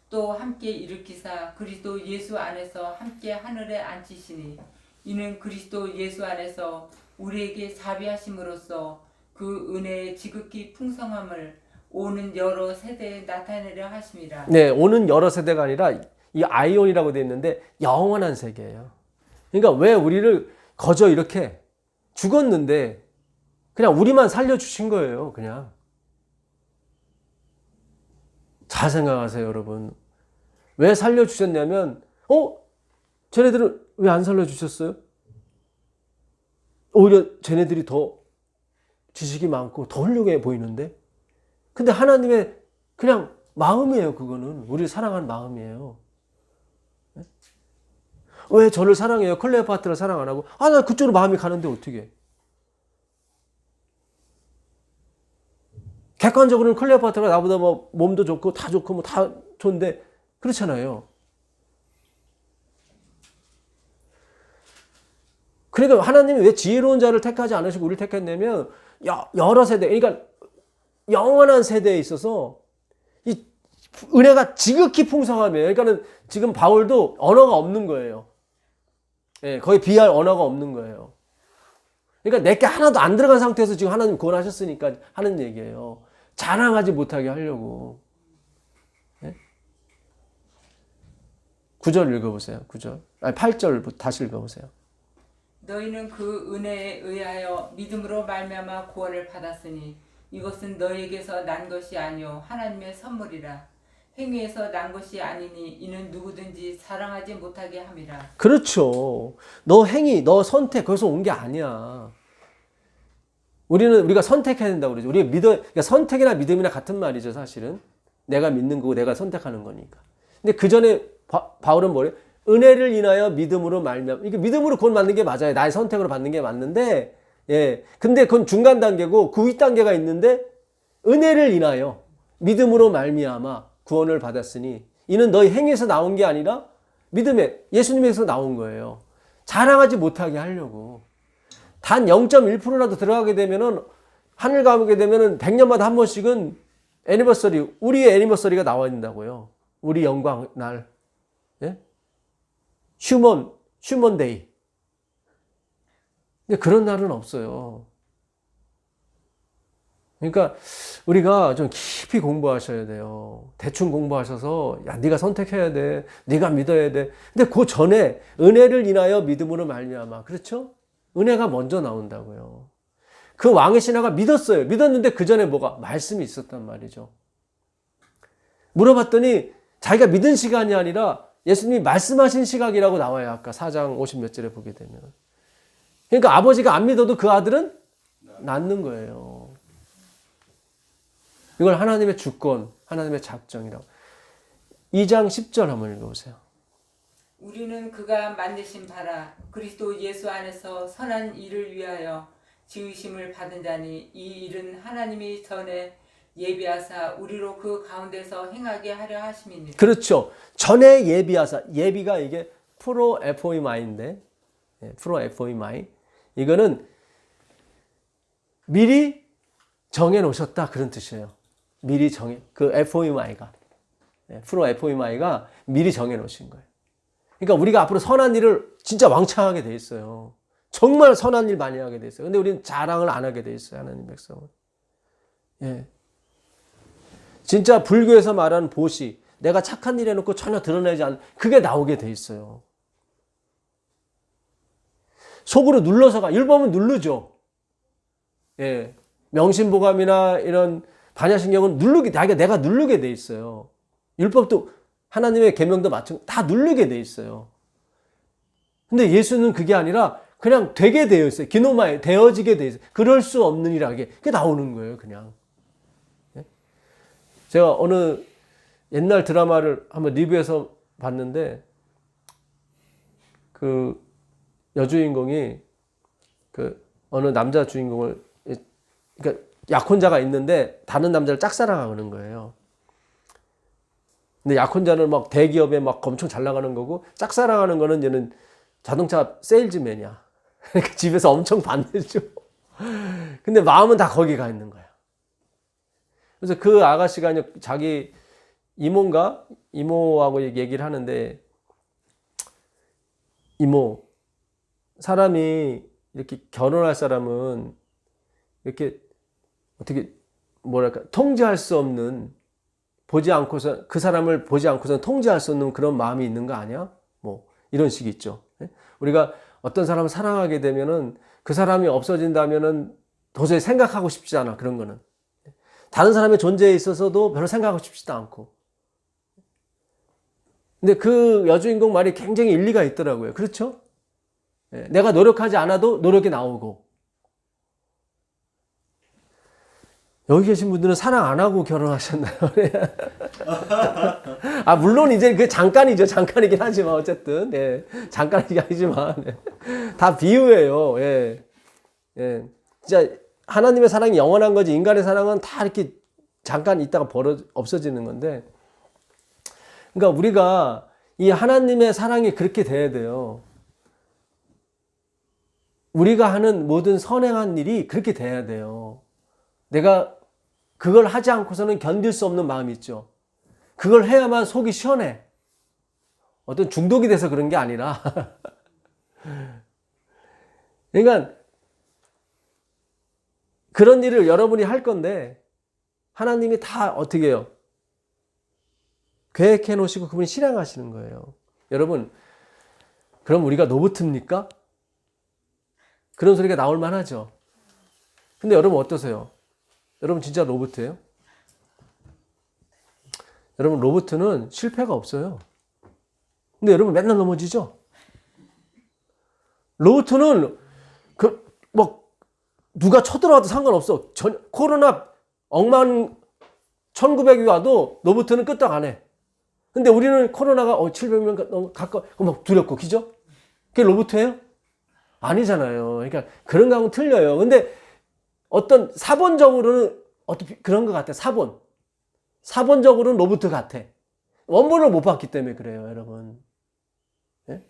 또 함께 일으키사 그리스도 예수 안에서 함께 하늘에 앉히시니 이는 그리스도 예수 안에서 우리에게 자비하심으로써 그 은혜의 지극히 풍성함을 오는 여러 세대에 나타내려 하심이라. 네, 오는 여러 세대가 아니라 이 아이온이라고 되어 있는데 영원한 세계예요. 그러니까 왜 우리를 거저 이렇게 죽었는데 그냥 우리만 살려주신 거예요, 그냥. 잘 생각하세요, 여러분. 왜 살려주셨냐면, 쟤네들은 왜 안 살려주셨어요? 오히려 쟤네들이 더 지식이 많고 더 훌륭해 보이는데? 근데 하나님의 그냥 마음이에요, 그거는. 우리를 사랑하는 마음이에요. 왜 저를 사랑해요? 클레오파트라를 사랑 안 하고? 나 그쪽으로 마음이 가는데 어떻게? 객관적으로는 클레오파트라가 나보다 뭐 몸도 좋고 다 좋고 뭐 다 좋은데 그렇잖아요. 그러니까 하나님이 왜 지혜로운 자를 택하지 않으시고 우리를 택했냐면 여러 세대, 그러니까 영원한 세대에 있어서 이 은혜가 지극히 풍성함이에요. 그러니까는 지금 바울도 언어가 없는 거예요. 예, 거의 비할 언어가 없는 거예요. 그러니까 내게 하나도 안 들어간 상태에서 지금 하나님 구원하셨으니까 하는 얘기예요. 자랑하지 못하게 하려고. 예? 9절 읽어보세요. 9절. 8절 다시 읽어보세요. 너희는 그 은혜에 의하여 믿음으로 말미암아 구원을 받았으니 이것은 너희에게서 난 것이 아니요 하나님의 선물이라. 행위에서 난 것이 아니니 이는 누구든지 사랑하지 못하게 함이라. 그렇죠. 너 행위, 너 선택 거기서 온 게 아니야. 우리가 선택해야 된다고 그러죠. 그러니까 선택이나 믿음이나 같은 말이죠, 사실은. 내가 믿는 거고 내가 선택하는 거니까. 근데 그 전에 바울은 뭐래요? 은혜를 인하여 믿음으로 말미암아. 이게 믿음으로 구원 받는 게 맞아요. 나의 선택으로 받는 게 맞는데, 예. 근데 그건 중간 단계고 그 윗 단계가 있는데 은혜를 인하여 믿음으로 말미암아 구원을 받았으니 이는 너희 행위에서 나온 게 아니라 믿음에 예수님에서 나온 거예요. 자랑하지 못하게 하려고. 단 0.1%라도 들어가게 되면은 하늘 가게 되면은 100년마다 한 번씩은 애니버서리, 우리의 애니버서리가 나와야 된다고요. 우리 영광 날. 예? 휴먼 데이. 근데 그런 날은 없어요. 그러니까 우리가 좀 깊이 공부하셔야 돼요. 대충 공부하셔서 야 네가 선택해야 돼. 네가 믿어야 돼. 근데 그 전에 은혜를 인하여 믿음으로 말미암아. 그렇죠? 은혜가 먼저 나온다고요. 그 왕의 신하가 믿었어요. 믿었는데 그 전에 뭐가? 말씀이 있었단 말이죠. 물어봤더니 자기가 믿은 시간이 아니라 예수님이 말씀하신 시각이라고 나와요. 아까 4장 50몇 절에 보게 되면. 그러니까 아버지가 안 믿어도 그 아들은 낳는 거예요. 이걸 하나님의 주권, 하나님의 작정이라고. 2장 10절 한번 읽어보세요. 우리는 그가 만드신 바라 그리스도 예수 안에서 선한 일을 위하여 지으심을 받은 자니 이 일은 하나님이 전에 예비하사 우리로 그 가운데서 행하게 하려 하심이니라. 그렇죠. 전에 예비하사. 예비가 이게 프로 FOI마인데, 프로 FOI마이. 이거는 미리 정해 놓으셨다. 그런 뜻이에요. 미리 정해, 그 FOI마이가. 프로 FOI마이가 미리 정해 놓으신 거예요. 그러니까 우리가 앞으로 선한 일을 진짜 왕창하게 돼 있어요. 정말 선한 일 많이 하게 돼 있어요. 근데 우리는 자랑을 안 하게 돼 있어요. 하나님 백성은. 예. 진짜 불교에서 말하는 보시, 내가 착한 일 해놓고 전혀 드러내지 않는, 그게 나오게 돼 있어요. 속으로 눌러서가, 율법은 누르죠. 예. 명심보감이나 이런 반야신경은 누르게, 내가 누르게 돼 있어요. 율법도 하나님의 계명도 마찬가지로 다 누르게 돼 있어요. 근데 예수는 그게 아니라 그냥 되게 되어 있어요. 기노마에 되어지게 되어 있어요. 그럴 수 없는 일하게. 그게 나오는 거예요, 그냥. 제가 어느 옛날 드라마를 한번 리뷰해서 봤는데, 그 여주인공이 그 어느 남자 주인공을, 그러니까 약혼자가 있는데 다른 남자를 짝사랑하는 거예요. 근데 약혼자는 막 대기업에 막 엄청 잘 나가는 거고, 짝사랑하는 거는 얘는 자동차 세일즈맨이야. 그러니까 집에서 엄청 반대죠. 근데 마음은 다 거기 가 있는 거야. 그래서 그 아가씨가 자기 이모하고 얘기를 하는데, 이모, 사람이 이렇게 결혼할 사람은 이렇게 어떻게 뭐랄까 통제할 수 없는, 보지 않고서 그 사람을 보지 않고서 통제할 수 없는 그런 마음이 있는 거 아니야? 뭐 이런 식이 있죠. 우리가 어떤 사람을 사랑하게 되면은 그 사람이 없어진다면은 도저히 생각하고 싶지 않아. 그런 거는 다른 사람의 존재에 있어서도 별로 생각하고 싶지도 않고. 근데 그 여주인공 말이 굉장히 일리가 있더라고요. 그렇죠? 내가 노력하지 않아도 노력이 나오고. 여기 계신 분들은 사랑 안 하고 결혼하셨나요? 아, 물론 이제 그게 잠깐이죠. 잠깐이긴 하지만 어쨌든. 예. 잠깐이긴 하지만. 예. 다 비유예요. 예. 예. 진짜 하나님의 사랑이 영원한 거지, 인간의 사랑은 다 이렇게 잠깐 있다가 없어지는 건데. 그러니까 우리가 이 하나님의 사랑이 그렇게 돼야 돼요. 우리가 하는 모든 선행한 일이 그렇게 돼야 돼요. 내가 그걸 하지 않고서는 견딜 수 없는 마음이 있죠. 그걸 해야만 속이 시원해. 어떤 중독이 돼서 그런 게 아니라. 그러니까 그런 일을 여러분이 할 건데 하나님이 다 어떻게 해요? 계획해 놓으시고 그분이 실행하시는 거예요. 여러분, 그럼 우리가 로봇입니까? 그런 소리가 나올 만하죠. 근데 여러분 어떠세요? 여러분 진짜 로봇이에요? 여러분 로봇은 실패가 없어요. 근데 여러분 맨날 넘어지죠? 로봇은 누가 쳐들어와도 상관없어. 코로나 19,900이 와도 로봇은 끄떡 안 해. 근데 우리는 코로나가 700명 너무 가까워 막 두렵고, 그죠? 그게 로봇이에요? 아니잖아요. 그러니까 그런 거하고는 틀려요. 근데 어떤 사본적으로는 어떻게 그런 것 같아. 사본적으로는 로봇 같아. 원본을 못 봤기 때문에 그래요, 여러분. 예?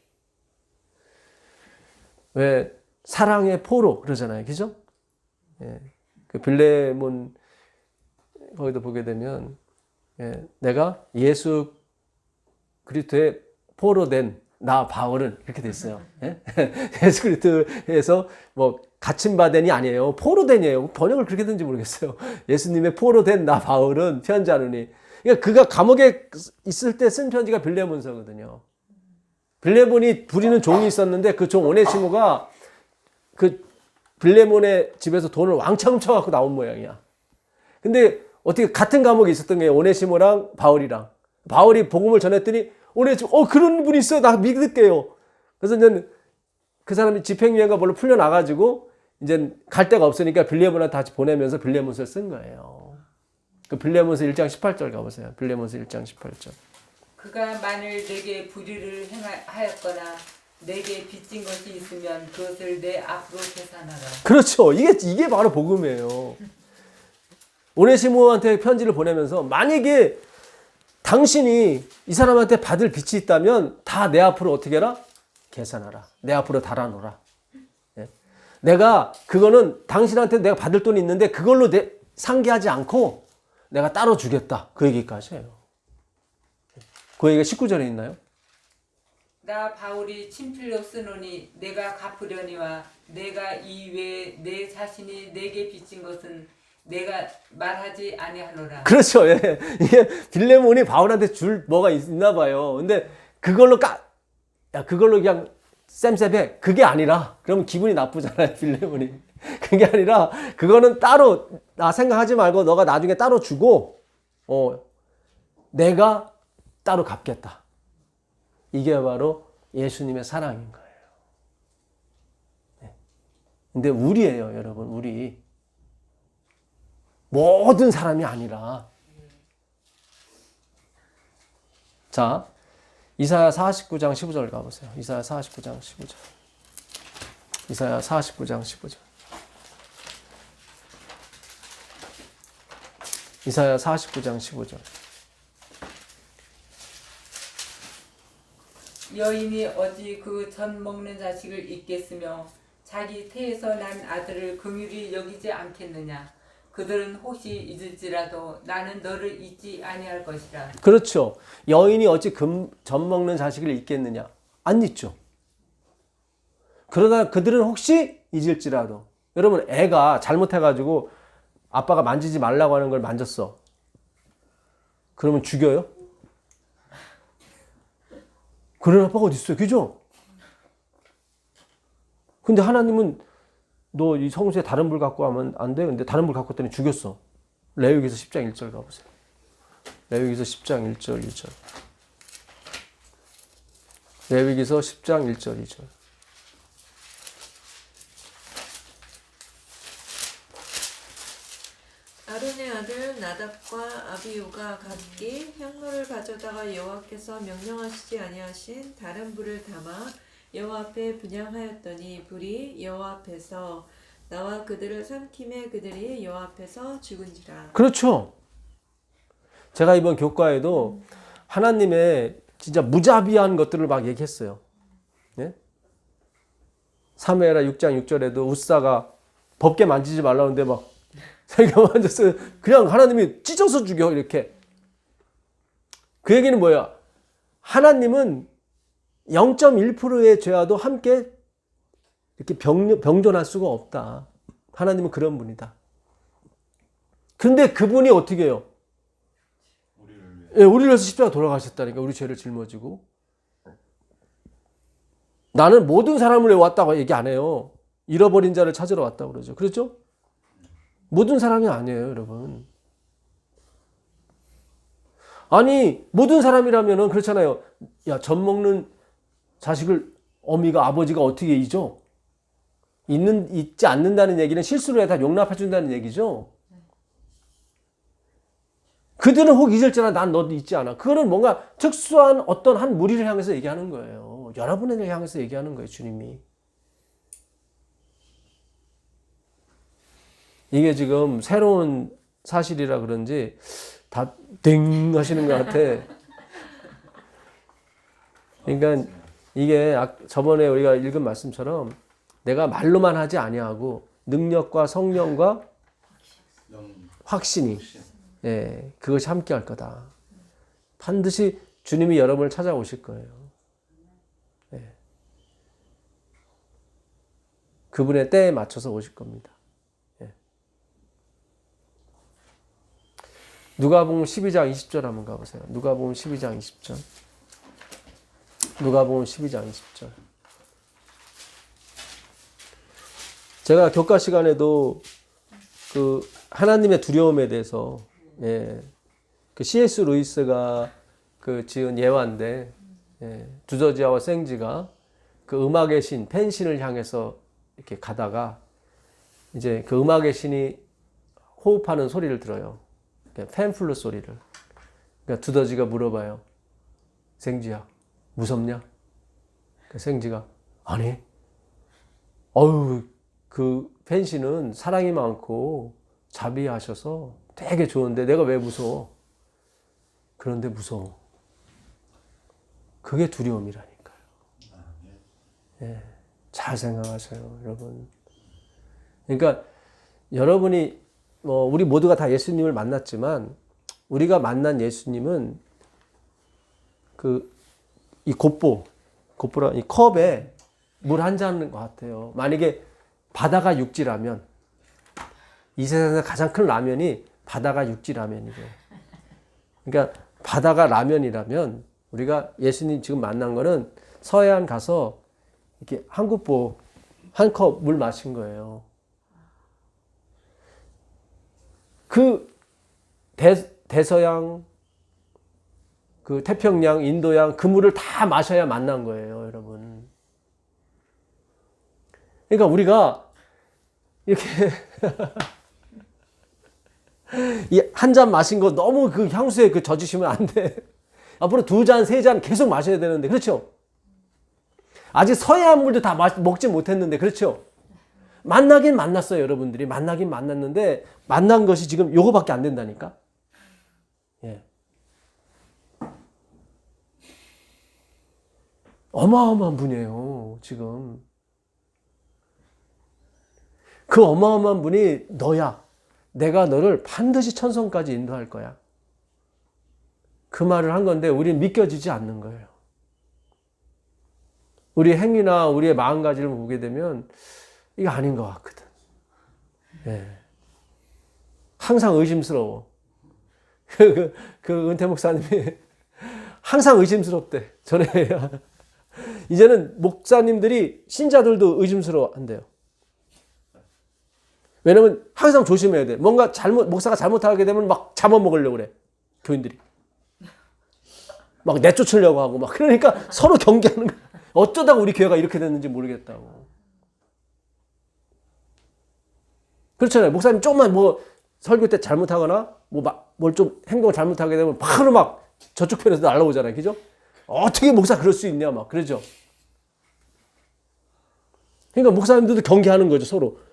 왜 사랑의 포로 그러잖아요, 그죠? 예. 그 빌레몬 거기도 보게 되면, 예, 내가 예수 그리스도의 포로 된 나 바울은 이렇게 됐어요. 예? 예수 그리스도에서 뭐 갇힌 바된이 아니에요. 포로된이에요. 번역을 그렇게 된지 모르겠어요. 예수님의 포로된 나 바울은 편지하노니. 그러니까 그가 감옥에 있을 때 쓴 편지가 빌레몬서거든요. 빌레몬이 부리는 종이 있었는데 그 종 오네시모가 그 빌레몬의 집에서 돈을 왕창 훔쳐갖고 나온 모양이야. 근데 어떻게 같은 감옥에 있었던 게 오네시모랑 바울이랑. 바울이 복음을 전했더니 오네시모 그런 분이 있어요. 나 믿을게요. 그래서 이제 그 사람이 집행유예가 별로 풀려나가지고 이제 갈 데가 없으니까 빌레몬한테 다시 보내면서 빌레몬서를 쓴 거예요. 그 빌레몬서 1장 18절 가보세요. 빌레몬서 1장 18절. 그가 만일 내게 불의를 행하였거나 내게 빚진 것이 있으면 그것을 내 앞으로 계산하라. 그렇죠. 이게 바로 복음이에요. 오네시모한테 편지를 보내면서 만약에 당신이 이 사람한테 받을 빚이 있다면 다 내 앞으로 어떻게 해라? 계산하라. 내 앞으로 달아놓으라. 예. 내가 그거는 당신한테 내가 받을 돈이 있는데 그걸로 상기하지 않고 내가 따로 주겠다. 그 얘기까지 해요. 그 얘기가 19절에 있나요? 나 바울이 친필로 쓰노니 내가 갚으려니와 내가 이외에 내 자신이 내게 빚진 것은 내가 말하지 아니하노라. 그렇죠. 예. 이게 빌레몬이 바울한테 줄 뭐가 있나 봐요. 근데 그걸로 그걸로 그냥 쌤쌤해. 그게 아니라 그러면 기분이 나쁘잖아요. 빌레몬이. 그게 아니라 그거는 따로 나 생각하지 말고 너가 나중에 따로 주고 내가 따로 갚겠다. 이게 바로 예수님의 사랑인 거예요. 네. 근데 우리예요, 여러분. 우리. 모든 사람이 아니라. 자, 이사야 49장 15절 가보세요. 이사야 49장 15절. 이사야 49장 15절. 이사야 49장 15절. 여인이 어찌 그 젖 먹는 자식을 잊겠으며 자기 태에서 난 아들을 긍휼히 여기지 않겠느냐. 그들은 혹시 잊을지라도 나는 너를 잊지 아니할 것이라. 그렇죠. 여인이 어찌 젖 먹는 자식을 잊겠느냐. 안 잊죠. 그러나 그들은 혹시 잊을지라도. 여러분 애가 잘못해가지고 아빠가 만지지 말라고 하는 걸 만졌어. 그러면 죽여요? 그런 아빠가 어디 있어요? 그죠? 근데 하나님은 너 이 성수에 다른 불 갖고 하면 안 돼. 근데 다른 불 갖고 왔더니 죽였어. 레위기서 10장 1절 가보세요. 레위기서 10장 1절 2절. 레위기서 10장 1절 2절. 아론의 아들 나답과 아비후가 각기 향로를 가져다가 여호와께서 명령하시지 아니하신 다른 불을 담아 여호와 앞에 분향하였더니 불이 여호와 앞에서 나와 그들을 삼킴에 그들이 여호와 앞에서 죽은지라. 그렇죠. 제가 이번 교과에도 하나님의 진짜 무자비한 것들을 막 얘기했어요. 네? 사무엘하 6장 6절에도 웃사가 법궤 만지지 말라는데 막 자기가 만졌어요. 그냥 하나님이 찢어서 죽여 이렇게. 그 얘기는 뭐야? 하나님은 0.1%의 죄와도 함께 이렇게 병존할 수가 없다. 하나님은 그런 분이다. 근데 그분이 어떻게 해요? 우리를 위해서 십자가 돌아가셨다니까. 우리 죄를 짊어지고. 나는 모든 사람을 위해 왔다고 얘기 안 해요. 잃어버린 자를 찾으러 왔다고 그러죠. 그렇죠? 모든 사람이 아니에요, 여러분. 아니, 모든 사람이라면은 그렇잖아요. 야, 젖 먹는 자식을 어미가 아버지가 어떻게 잊어? 잊지 않는다는 얘기는 실수를 해다 용납해 준다는 얘기죠. 그들은 혹 잊을지라 난 너 잊지 않아. 그거는 뭔가 특수한 어떤 한 무리를 향해서 얘기하는 거예요. 여러분을 향해서 얘기하는 거예요, 주님이. 이게 지금 새로운 사실이라 그런지 다 땡 하시는 것 같아. 그러니까 이게 저번에 우리가 읽은 말씀처럼 내가 말로만 하지 아니하고 능력과 성령과 확신이 그것이 함께 할 거다. 반드시 주님이 여러분을 찾아오실 거예요. 그분의 때에 맞춰서 오실 겁니다. 예. 누가복음 12장 20절 한번 가보세요. 누가복음 12장 20절. 누가복음 12장 20절. 제가 교과 시간에도 그 하나님의 두려움에 대해서 예, 그 C.S. 루이스가 그 지은 예화인데 예, 두더지와 생쥐가 그 음악의 신 펜신을 향해서 이렇게 가다가 이제 그 음악의 신이 호흡하는 소리를 들어요. 팬플루 소리를. 그러니까 두더지가 물어봐요. 생쥐야, 무섭냐? 그 생쥐가 아니. 어우, 그 펜신은 사랑이 많고 자비하셔서 되게 좋은데 내가 왜 무서워? 그런데 무서워. 그게 두려움이라니까요. 예, 잘 생각하세요, 여러분. 그러니까 여러분이 우리 모두가 다 예수님을 만났지만 우리가 만난 예수님은 이 곱보라 이 컵에 물 한 잔인 것 같아요. 만약에 바다가 육지라면 이 세상에서 가장 큰 라면이 바다가 육지 라면이래요. 그러니까 바다가 라면이라면 우리가 예수님 지금 만난 거는 서해안 가서 이렇게 한 굿보 한 컵 물 마신 거예요. 그 대서양, 그 태평양, 인도양 그 물을 다 마셔야 만난 거예요, 여러분. 그러니까 우리가 이렇게 이 한 잔 마신 거 너무 그 향수에 그 젖으시면 안 돼. 앞으로 2잔, 3잔 계속 마셔야 되는데, 그렇죠? 아직 서해안 물도 다 먹지 못했는데, 그렇죠? 만나긴 만났어요, 여러분들이. 만나긴 만났는데, 만난 것이 지금 요거밖에 안 된다니까? 예. 어마어마한 분이에요, 지금. 그 어마어마한 분이 너야. 내가 너를 반드시 천성까지 인도할 거야. 그 말을 한 건데 우리는 믿겨지지 않는 거예요. 우리의 행위나 우리의 마음가짐을 보게 되면 이거 아닌 것 같거든. 예. 항상 의심스러워. 그 은퇴 목사님이 항상 의심스럽대. 전에 이제는 목사님들이 신자들도 의심스러워 한대요. 왜냐면 항상 조심해야 돼. 뭔가 목사가 잘못하게 되면 막 잡아먹으려고 그래. 교인들이. 막 내쫓으려고 하고 막 그러니까 서로 경계하는 거야. 어쩌다가 우리 교회가 이렇게 됐는지 모르겠다고. 그렇잖아요. 목사님 조금만 설교 때 잘못하거나 뭘 좀 행동을 잘못하게 되면 바로 막 저쪽 편에서 날라오잖아요. 그죠? 어떻게 목사 그럴 수 있냐 막 그러죠. 그러니까 목사님들도 경계하는 거죠.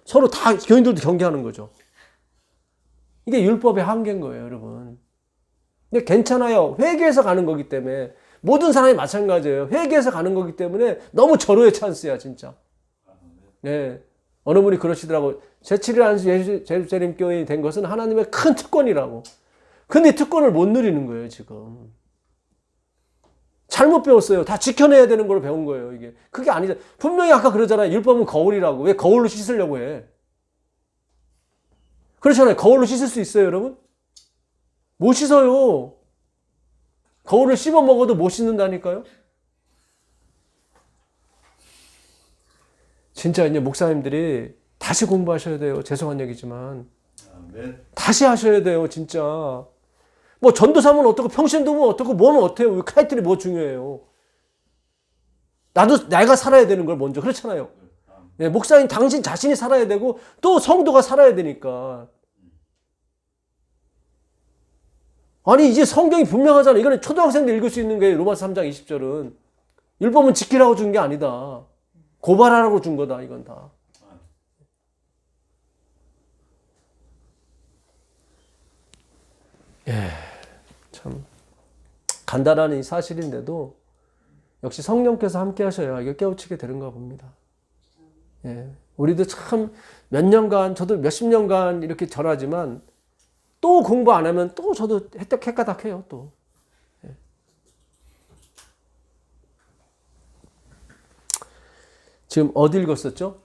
서로 다 교인들도 경계하는 거죠. 이게 율법의 한계인 거예요, 여러분. 근데 괜찮아요. 회개해서 가는 거기 때문에 모든 사람이 마찬가지예요. 회개해서 가는 거기 때문에 너무 절호의 찬스야, 진짜. 네. 어느 분이 그러시더라고. 제7일 안수 예루살렘 교인이 된 것은 하나님의 큰 특권이라고. 근데 특권을 못 누리는 거예요, 지금. 잘못 배웠어요. 다 지켜내야 되는 걸 배운 거예요, 이게. 그게 아니죠. 분명히 아까 그러잖아요. 율법은 거울이라고. 왜 거울로 씻으려고 해? 그렇잖아요. 거울로 씻을 수 있어요, 여러분? 못 씻어요. 거울을 씹어 먹어도 못 씻는다니까요? 진짜 이제 목사님들이 다시 공부하셔야 돼요. 죄송한 얘기지만. 다시 하셔야 돼요, 진짜. 뭐 전도사면 어떻고 평신도면 어떻고 뭐면 어때요? 타이틀이 뭐 중요해요? 내가 살아야 되는 걸 먼저 그렇잖아요. 네, 목사님 당신 자신이 살아야 되고 또 성도가 살아야 되니까. 아니 이제 성경이 분명하잖아. 이거는 초등학생도 읽을 수 있는 게 로마서 3장 20절은. 율법은 지키라고 준 게 아니다. 고발하라고 준 거다. 이건 다. 예, 참 간단한 이 사실인데도 역시 성령께서 함께 하셔야 이걸 깨우치게 되는가 봅니다. 예, 우리도 참 몇 년간, 저도 몇십 년간 이렇게 전하지만 또 공부 안 하면 또 저도 헷가닥해요, 또. 예. 지금 어디 읽었었죠?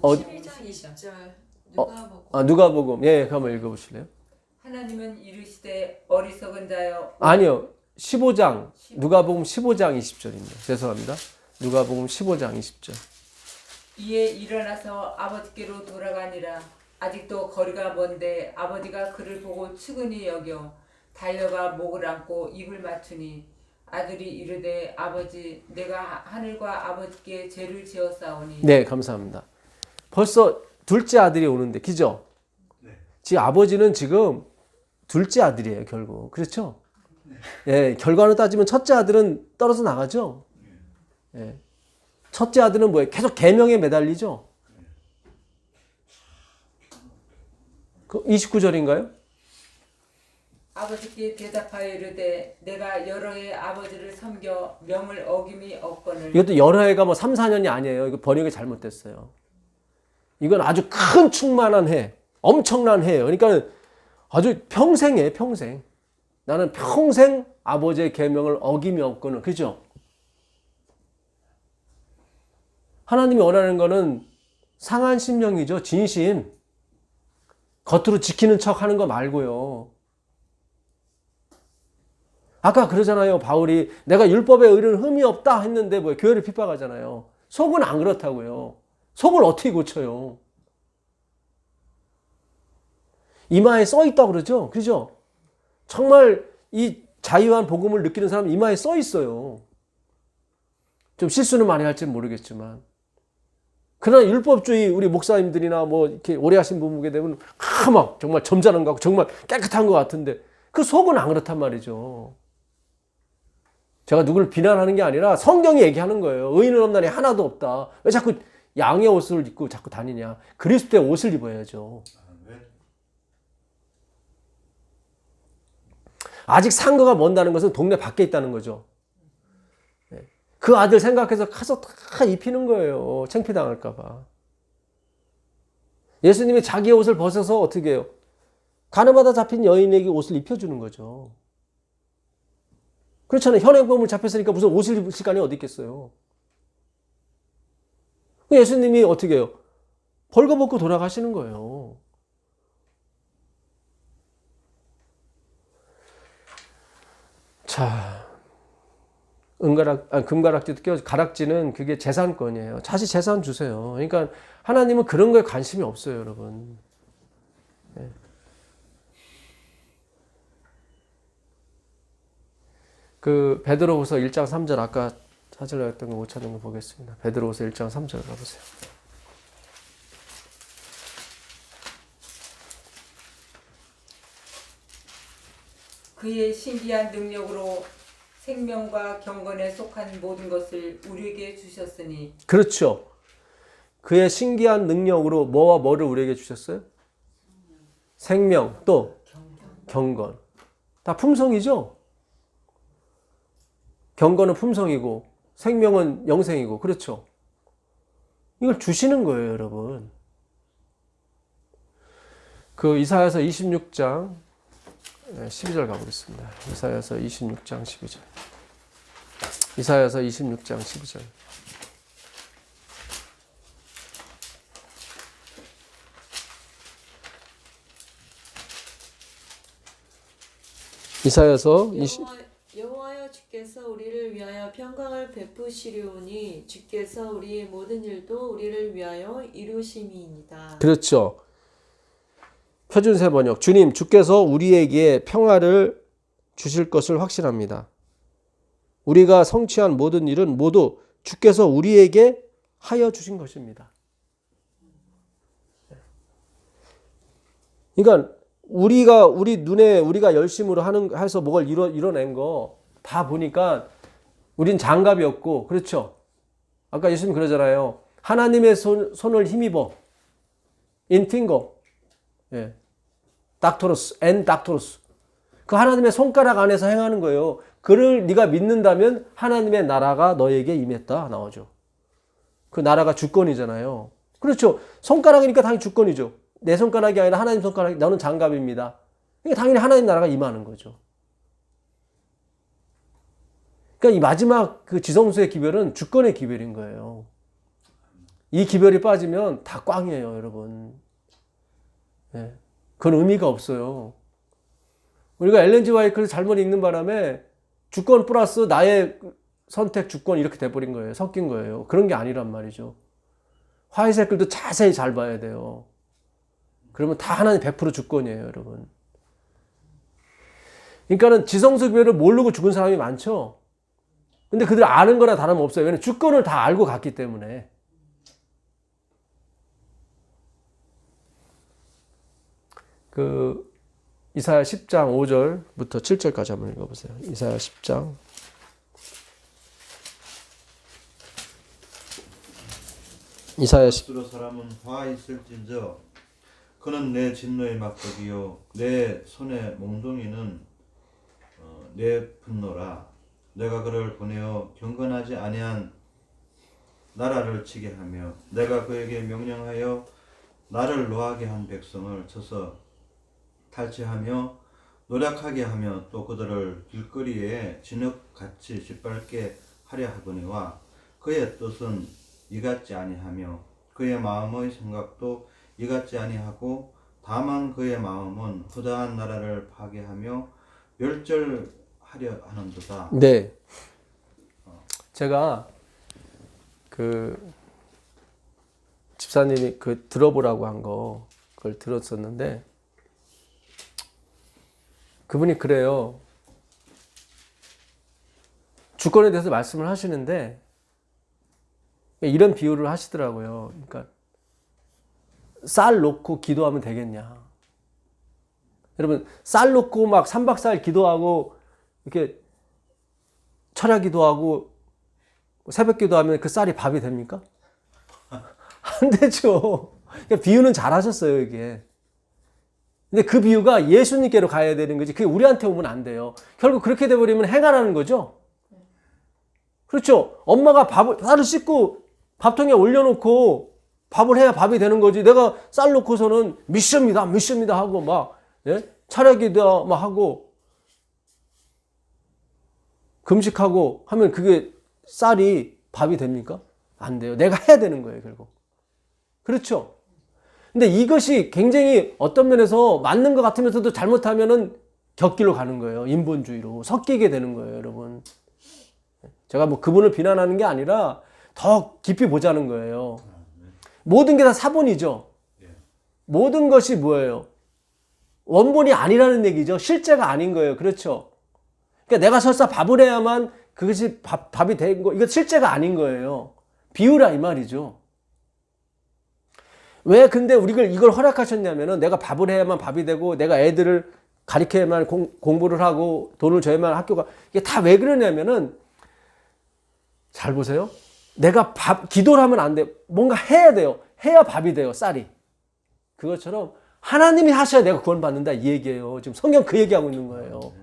어, 12장 20절 누가복음. 누가복음. 예, 그거 한번 읽어보실래요? 하나님은 이르시되 어리석은 자여 아니요. 15장. 누가복음 15장 20절입니다. 죄송합니다. 누가복음 15장 20절. 이에 일어나서 아버지께로 돌아가니라. 아직도 거리가 먼데 아버지가 그를 보고 측은히 여겨 달려가 목을 안고 입을 맞추니 아들이 이르되 아버지 내가 하늘과 아버지께 죄를 지었사오니. 네, 감사합니다. 벌써 둘째 아들이 오는데, 그죠? 지금 아버지는 지금 둘째 아들이에요, 결국. 그렇죠? 예, 결과로 따지면 첫째 아들은 떨어져 나가죠? 예. 첫째 아들은 뭐예요? 계속 계명에 매달리죠? 그 29절인가요? 아버지께 대답하여 이르되 내가 여러 해 아버지를 섬겨 명을 어김이 없거늘. 이것도 여러 해가 뭐 3, 4년이 아니에요. 이거 번역이 잘못됐어요. 이건 아주 큰 충만한 해. 엄청난 해예요. 그러니까 아주 평생이에요, 평생. 나는 평생 아버지의 계명을 어김이 없거늘. 그죠? 하나님이 원하는 거는 상한 심령이죠. 진심. 겉으로 지키는 척 하는 거 말고요. 아까 그러잖아요. 바울이 내가 율법에 의를 흠이 없다 했는데 뭐 교회를 핍박하잖아요. 속은 안 그렇다고요. 속을 어떻게 고쳐요? 이마에 써 있다고 그러죠. 그죠? 정말 이 자유한 복음을 느끼는 사람은 이마에 써 있어요. 좀 실수는 많이 할지 모르겠지만. 그러나 율법주의 우리 목사님들이나 뭐 이렇게 오래 하신 분 보게 되면 막 정말 점잖은 것 같고 정말 깨끗한 것 같은데 그 속은 안 그렇단 말이죠. 제가 누구를 비난하는 게 아니라 성경이 얘기하는 거예요. 의인은 없나니 하나도 없다. 왜 자꾸 양의 옷을 입고 자꾸 다니냐. 그리스도의 옷을 입어야죠. 아직 상거가 먼다는 것은 동네 밖에 있다는 거죠. 그 아들 생각해서 가서 다 입히는 거예요. 창피당할까 봐. 예수님이 자기의 옷을 벗어서 어떻게 해요? 가늠하다 잡힌 여인에게 옷을 입혀주는 거죠. 그렇잖아요. 현행범을 잡혔으니까 무슨 옷을 입을 시간이 어디 있겠어요. 예수님이 어떻게 해요? 벌거벗고 돌아가시는 거예요. 자, 금가락지도 껴 가락지는 그게 재산권이에요. 다시 재산 주세요. 그러니까 하나님은 그런 거에 관심이 없어요, 여러분. 네. 그 베드로후서 1장 3절 아까 찾으려고 했던 거 못 찾은 거 보겠습니다. 베드로후서 1장 3절 가보세요. 그의 신비한 능력으로 생명과 경건에 속한 모든 것을 우리에게 주셨으니. 그렇죠. 그의 신기한 능력으로 뭐와 뭐를 우리에게 주셨어요? 생명, 또 경건. 다 품성이죠? 경건은 품성이고 생명은 영생이고 그렇죠? 이걸 주시는 거예요, 여러분. 그 이사야서 26장 12절 가보겠습니다. 이사야서 26장 12절. 이사야서 26장 12절. 이사야서 여호와여 주께서 우리를 위하여 평강을 베푸시려오니 주께서 우리의 모든 일도 우리를 위하여 이루심이니이다. 그렇죠. 표준세 번역. 주님, 주께서 우리에게 평화를 주실 것을 확신합니다. 우리가 성취한 모든 일은 모두 주께서 우리에게 하여 주신 것입니다. 그러니까 우리 눈에 우리가 열심으로 해서 뭘 이뤄낸 거 다 보니까 우린 장갑이 없고, 그렇죠? 아까 예수님 그러잖아요. 하나님의 손을 힘입어. in finger. 예. 닥토로스, 엔 닥토로스. 그 하나님의 손가락 안에서 행하는 거예요. 그를 네가 믿는다면 하나님의 나라가 너에게 임했다 나오죠. 그 나라가 주권이잖아요. 그렇죠. 손가락이니까 당연히 주권이죠. 내 손가락이 아니라 하나님 손가락이, 너는 장갑입니다. 그러니까 당연히 하나님 나라가 임하는 거죠. 그러니까 이 마지막 그 지성소의 기별은 주권의 기별인 거예요. 이 기별이 빠지면 다 꽝이에요, 여러분. 예. 그건 의미가 없어요. 우리가 엘렌 G 화이트를 잘못 읽는 바람에 주권 플러스 나의 선택 주권 이렇게 돼버린 거예요. 섞인 거예요. 그런 게 아니란 말이죠. 화이트 글도 자세히 잘 봐야 돼요. 그러면 다 하나님 100% 주권이에요, 여러분. 그러니까는 지성소 기별을 모르고 죽은 사람이 많죠. 근데 그들 아는 거나 다름없어요. 왜냐면 주권을 다 알고 갔기 때문에. 이사야 10장 5절부터 7절까지 한번 읽어보세요. 이사야 10장. 이사야 10. 스스로 사람은 화 있을진저 그는 내 진노의 막대기요 내 손의 몽둥이는 내 분노라. 내가 그를 보내어 경건하지 아니한 나라를 치게 하며 내가 그에게 명령하여 나를 노하게 한 백성을 쳐서 탈취하며 노략하게 하며 또 그들을 길거리에 진흙같이 짓밟게 하려 하거니와 그의 뜻은 이같지 아니하며 그의 마음의 생각도 이같지 아니하고 다만 그의 마음은 허다한 나라를 파괴하며 멸절하려 하는도다. 네. 제가 집사님이 들어보라고 한 거 그걸 들었었는데 그분이 그래요. 주권에 대해서 말씀을 하시는데 이런 비유를 하시더라고요. 그러니까 쌀 놓고 기도하면 되겠냐. 여러분 쌀 놓고 막 3박 4일 기도하고 이렇게 철야 기도하고 새벽 기도하면 그 쌀이 밥이 됩니까? 안 되죠. 그러니까 비유는 잘 하셨어요, 이게. 근데 그 비유가 예수님께로 가야 되는 거지. 그게 우리한테 오면 안 돼요. 결국 그렇게 돼버리면 행하라는 거죠. 그렇죠. 엄마가 쌀을 씻고 밥통에 올려놓고 밥을 해야 밥이 되는 거지. 내가 쌀 놓고서는 미션입니다 하고 막, 예? 차려기도 막 하고, 금식하고 하면 그게 쌀이 밥이 됩니까? 안 돼요. 내가 해야 되는 거예요, 결국. 그렇죠. 근데 이것이 굉장히 어떤 면에서 맞는 것 같으면서도 잘못하면은 곁길로 가는 거예요. 인본주의로. 섞이게 되는 거예요, 여러분. 제가 뭐 그분을 비난하는 게 아니라 더 깊이 보자는 거예요. 모든 게 다 사본이죠. 모든 것이 뭐예요? 원본이 아니라는 얘기죠. 실제가 아닌 거예요. 그렇죠. 그러니까 내가 설사 밥을 해야만 그것이 밥이 된 거, 이거 실제가 아닌 거예요. 비유라 이 말이죠. 왜 근데 우리가 이걸 허락하셨냐면은 내가 밥을 해야만 밥이 되고 내가 애들을 가르쳐야만 공부를 하고 돈을 줘야만 학교가, 이게 다 왜 그러냐면은 잘 보세요. 내가 기도를 하면 안 돼. 뭔가 해야 돼요. 해야 밥이 돼요, 쌀이. 그것처럼 하나님이 하셔야 내가 구원받는다 이 얘기예요. 지금 성경 그 얘기하고 있는 거예요.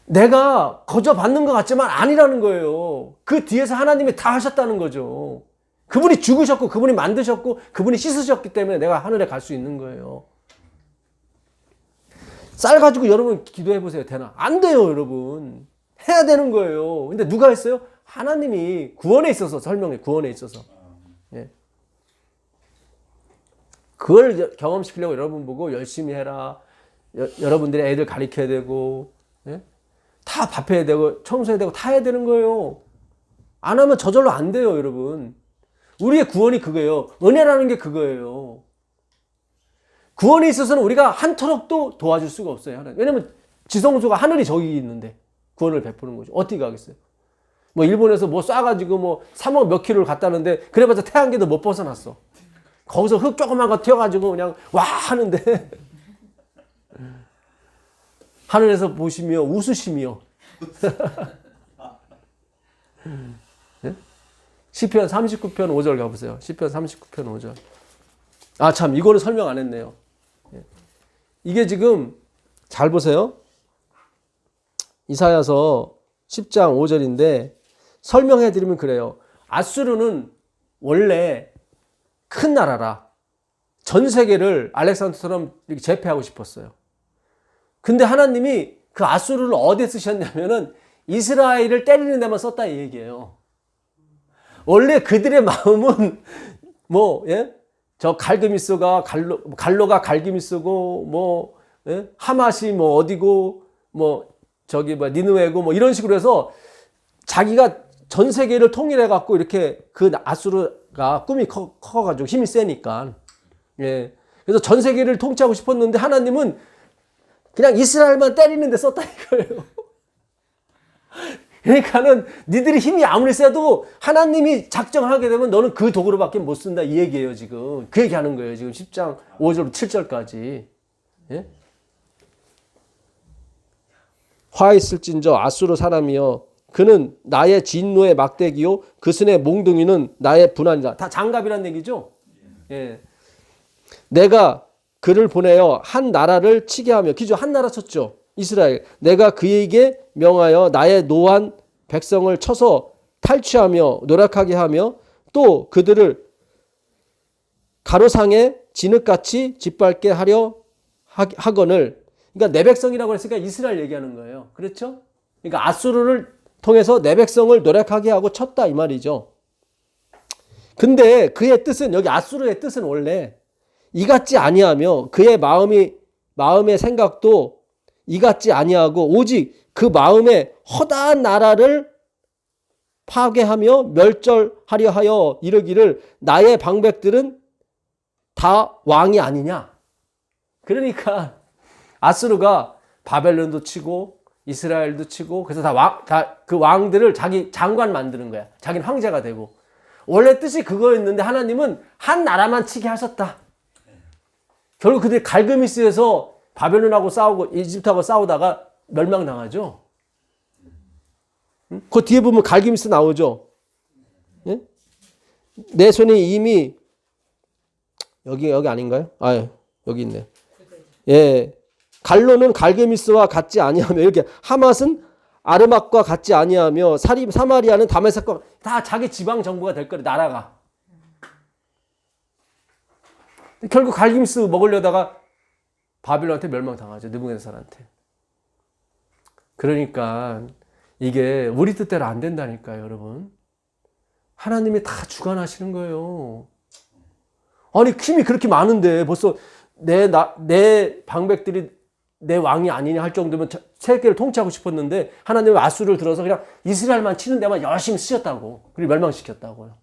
내가 거저 받는 것 같지만 아니라는 거예요. 그 뒤에서 하나님이 다 하셨다는 거죠. 그분이 죽으셨고 그분이 만드셨고 그분이 씻으셨기 때문에 내가 하늘에 갈 수 있는 거예요. 쌀 가지고 여러분 기도해 보세요. 되나? 안 돼요, 여러분. 해야 되는 거예요. 근데 누가 했어요? 하나님이 구원에 있어서 설명해. 구원에 있어서. 예. 그걸 경험시키려고 여러분 보고 열심히 해라. 여러분들이 애들 가르쳐야 되고, 예? 다 밥해야 되고 청소해야 되고 다 해야 되는 거예요. 안 하면 저절로 안 돼요, 여러분. 우리의 구원이 그거예요. 은혜라는 게 그거예요. 구원에 있어서는 우리가 한 터럭도 도와줄 수가 없어요. 왜냐면 지성소가 하늘이 저기 있는데 구원을 베푸는 거죠. 어떻게 가겠어요? 뭐 일본에서 뭐 쏴가지고 뭐 3억 몇 킬로를 갔다는데 그래봤자 태양계도 못 벗어났어. 거기서 흙 조그만 거 튀어가지고 그냥 와 하는데 하늘에서 보시며 웃으시며 네? 시편 39편 5절 가보세요. 시편 39편 5절. 아, 참, 이거는 설명 안 했네요. 이게 지금, 잘 보세요. 이사야서 10장 5절인데, 설명해드리면 그래요. 아수르는 원래 큰 나라라. 전 세계를 알렉산더처럼 이렇게 제패하고 싶었어요. 근데 하나님이 그 아수르를 어디에 쓰셨냐면은 이스라엘을 때리는 데만 썼다 이 얘기예요. 원래 그들의 마음은 뭐, 예? 저 갈그미스가 갈로가 갈그미스고 뭐, 예? 하맛이 뭐 어디고 뭐 저기 뭐 니느웨고 뭐 이런 식으로 해서 자기가 전 세계를 통일해 갖고 이렇게 그 아수르가 꿈이 커가지고 힘이 세니까. 예. 그래서 전 세계를 통치하고 싶었는데 하나님은 그냥 이스라엘만 때리는 데 썼다 이거예요. 그러니까는 니들이 힘이 아무리 세도 하나님이 작정하게 되면 너는 그 도구로밖에 못 쓴다 이 얘기예요 지금. 그 얘기하는 거예요 지금 10장 5절부터 7절까지. 예? 화 있을진저 아수르 사람이여 그는 나의 진노의 막대기요 그 손의 몽둥이는 나의 분한이라. 다 장갑이란 얘기죠. 예. 내가 그를 보내어 한 나라를 치게 하며 기죠 한 나라 쳤죠. 이스라엘. 내가 그에게 명하여 나의 노한 백성을 쳐서 탈취하며 노력하게 하며 또 그들을 가로상에 진흙같이 짓밟게 하려 하거늘. 그러니까 내 백성이라고 했으니까 이스라엘 얘기하는 거예요. 그렇죠? 그러니까 아수르를 통해서 내 백성을 노력하게 하고 쳤다 이 말이죠. 근데 그의 뜻은 여기 아수르의 뜻은 원래 이 같지 아니하며 그의 마음의 생각도 이 같지 아니하고 오직 그 마음에 허다한 나라를 파괴하며 멸절하려 하여 이르기를 나의 방백들은 다 왕이 아니냐. 그러니까 아수르가 바벨론도 치고 이스라엘도 치고 그래서 다 그 왕들을 자기 장관 만드는 거야. 자기는 황제가 되고. 원래 뜻이 그거였는데 하나님은 한 나라만 치게 하셨다. 결국 그들이 갈그미스에서 바벨론하고 싸우고 이집트하고 싸우다가 멸망당하죠. 그 뒤에 보면 갈그미스 나오죠. 예? 내 손에 이미 여기 아닌가요? 아 여기 있네. 예, 갈로는 갈그미스와 같지 아니하며 이렇게 하맛은 아르막과 같지 아니하며 사마리아는 다메섹과 다 자기 지방 정부가 될 거래 나라가. 결국 갈기미스 먹으려다가 바빌론한테 멸망당하죠. 느부갓네살한테. 그러니까 이게 우리 뜻대로 안 된다니까요, 여러분. 하나님이 다 주관하시는 거예요. 아니 힘이 그렇게 많은데 벌써 내 방백들이 내 왕이 아니냐 할 정도면 세계를 통치하고 싶었는데 하나님은 아수르를 들어서 그냥 이스라엘만 치는 데만 열심히 쓰셨다고. 그리고 멸망시켰다고요.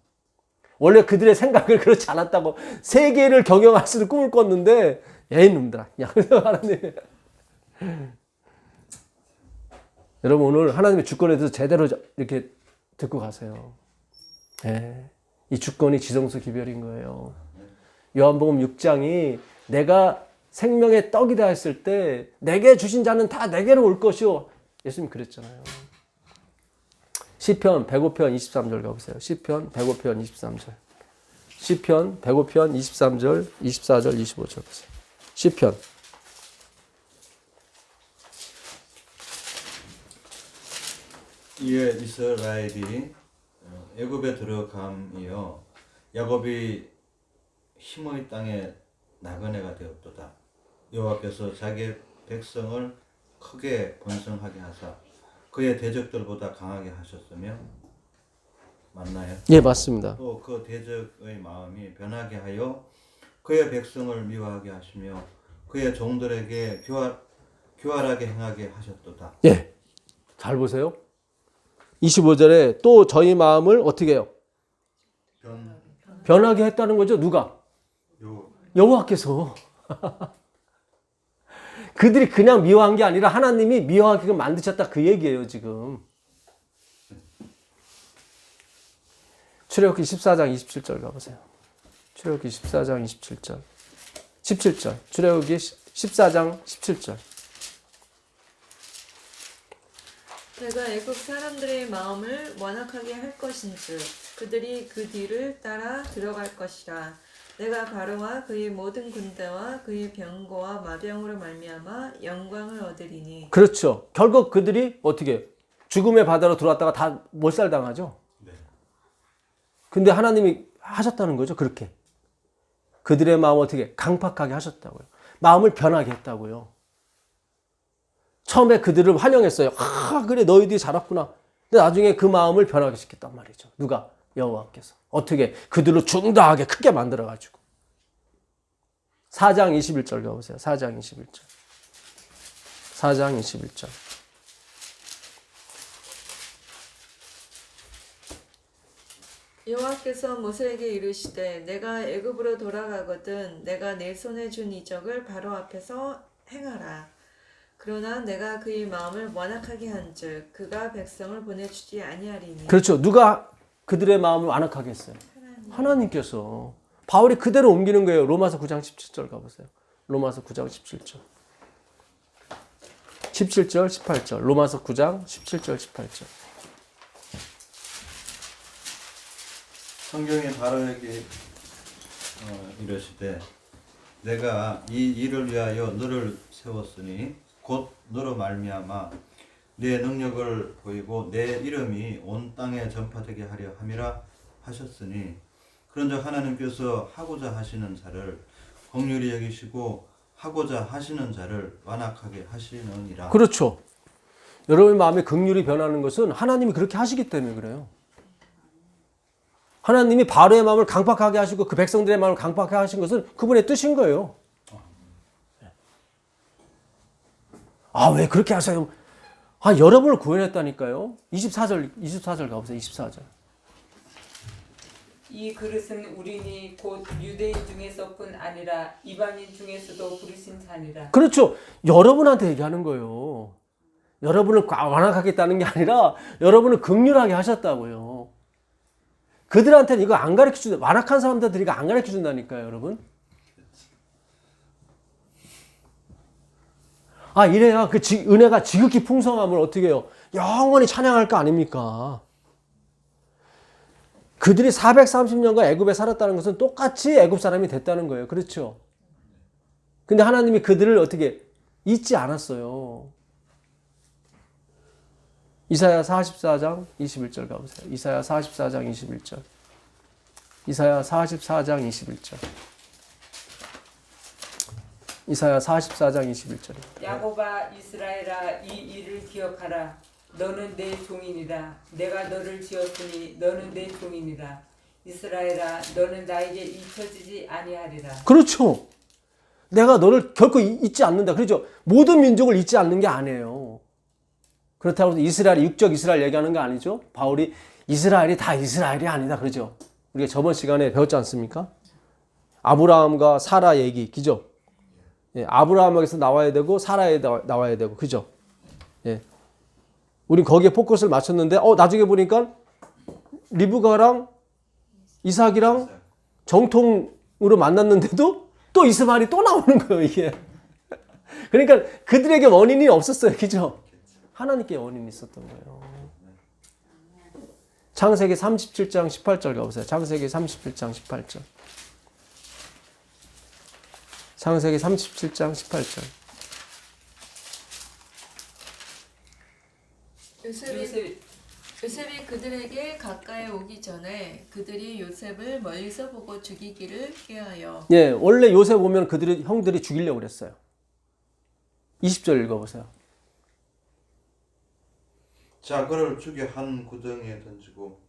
원래 그들의 생각을 그렇지 않았다고. 세계를 경영할 수도 꿈을 꿨는데 에이 놈들아. 하나님. 여러분 오늘 하나님의 주권에 대해서 제대로 이렇게 듣고 가세요. 예. 이 주권이 지성소 기별인 거예요. 요한복음 6장이 내가 생명의 떡이다 했을 때 내게 주신 자는 다 내게로 올 것이요. 예수님 그랬잖아요. 시편 105편 23절 가보세요. 시편 105편 23절. 시편 105편 23절 24절 25절 보세요. 시편. 이에 이스라엘이 애굽에 들어감이여 야곱이 힘의 땅에 나그네가 되었도다. 여호와께서 자기 백성을 크게 번성하게 하사 그의 대적들보다 강하게 하셨으며 맞나요? 예, 맞습니다. 또 그 대적의 마음이 변하게 하여 그의 백성을 미워하게 하시며 그의 종들에게 교활하게 행하게 하셨도다. 예, 잘 보세요. 25절에 또 저희 마음을 어떻게 해요? 변하게 했다는 거죠. 누가? 여호와께서. 그들이 그냥 미워한 게 아니라 하나님이 미워하게 만드셨다 그 얘기예요 지금. 출애굽기 14장 27절 가보세요. 출애굽기 14장 27절 17절 출애굽기 14장 17절. 내가 애굽 사람들의 마음을 완악하게 할 것인즉 그들이 그 뒤를 따라 들어갈 것이라. 내가 바로와 그의 모든 군대와 그의 병거와 마병으로 말미암아 영광을 얻으리니. 그렇죠. 결국 그들이 어떻게 죽음의 바다로 들어왔다가 다 몰살당하죠. 네. 근데 하나님이 하셨다는 거죠. 그렇게 그들의 마음 어떻게 강팍하게 하셨다고요. 마음을 변하게 했다고요. 처음에 그들을 환영했어요. 아 그래 너희들이 잘했구나. 근데 나중에 그 마음을 변하게 시켰단 말이죠. 누가? 여호와께서. 어떻게? 그들로 중다하게 크게 만들어가지고. 4장 21절 가보세요. 4장 21절. 4장 21절. 여호와께서 모세에게 이르시되 내가 애굽으로 돌아가거든 내가 내 손에 준 이적을 바로 앞에서 행하라. 그러나 내가 그의 마음을 완악하게 한즉 그가 백성을 보내주지 아니하리니. 그렇죠. 누가 그들의 마음을 완악하게 했어요? 하나님께서. 바울이 그대로 옮기는 거예요. 로마서 9장 17절 가보세요. 로마서 9장 17절. 17절, 18절. 로마서 9장 17절, 18절. 성경에 바로에게 이르시되 내가 이 일을 위하여 너를 세웠으니 곧 너로 말미암아 내 능력을 보이고 내 이름이 온 땅에 전파되게 하려 함이라 하셨으니 그런즉 하나님께서 하고자 하시는 자를 긍휼히 여기시고 하고자 하시는 자를 완악하게 하시느니라. 그렇죠. 여러분의 마음에 긍휼이 변하는 것은 하나님이 그렇게 하시기 때문에 그래요. 하나님이 바로의 마음을 강팍하게 하시고 그 백성들의 마음을 강팍하게 하신 것은 그분의 뜻인 거예요. 아, 왜 그렇게 하세요? 아, 여러분을 구원했다니까요. 24절 가보세요. 24절. 이 그릇은 우리니 곧 유대인 중에서뿐 아니라 이방인 중에서도 부르신 자니라. 그렇죠. 여러분한테 얘기하는 거예요. 여러분을 완악하겠다는 게 아니라 여러분을 긍휼하게 하셨다고요. 그들한테는 이거 안 가르쳐준다. 완악한 사람들한테 이거 안 가르쳐준다니까요, 여러분. 아, 이래야 그 은혜가 지극히 풍성함을 어떻게 해요? 영원히 찬양할 거 아닙니까? 그들이 430년간 애굽에 살았다는 것은 똑같이 애굽 사람이 됐다는 거예요. 그렇죠? 근데 하나님이 그들을 어떻게 잊지 않았어요. 이사야 44장 21절 가보세요. 이사야 44장 21절. 이사야 44장 21절. 이사야 44장 21절. 야곱아 이스라엘아 이 일을 기억하라. 너는 내 종이니라. 내가 너를 지었으니 너는 내 종이니라. 이스라엘아 너는 나에게 잊혀지지 아니하리라. 그렇죠. 내가 너를 결코 잊지 않는다. 그렇죠. 모든 민족을 잊지 않는 게 아니에요. 그렇다고 해서 이스라엘, 육적 이스라엘 얘기하는 거 아니죠. 바울이 이스라엘이 다 이스라엘이 아니다. 그러죠. 우리가 저번 시간에 배웠지 않습니까? 아브라함과 사라 얘기, 그죠? 예, 아브라함에게서 나와야 되고 사라에 나와야 되고, 그죠? 예. 우린 거기에 포커스를 맞췄는데, 나중에 보니까 리브가랑 이삭이랑 정통으로 만났는데도 또 이스마엘이 또 나오는 거예요, 이게. 그러니까 그들에게 원인이 없었어요, 그죠? 하나님께 원인이 있었던 거예요. 창세기 37장 18절 가보세요. 창세기 37장 18절. 창세기 37장 18절. 요셉이 그들에게 가까이 오기 전에 그들이 요셉을 멀리서 보고 죽이기를 꾀하여. 예, 원래 요셉 오면 형들이 죽이려고 그랬어요. 20절 읽어보세요. 자 그를 죽여 한 구덩이에 던지고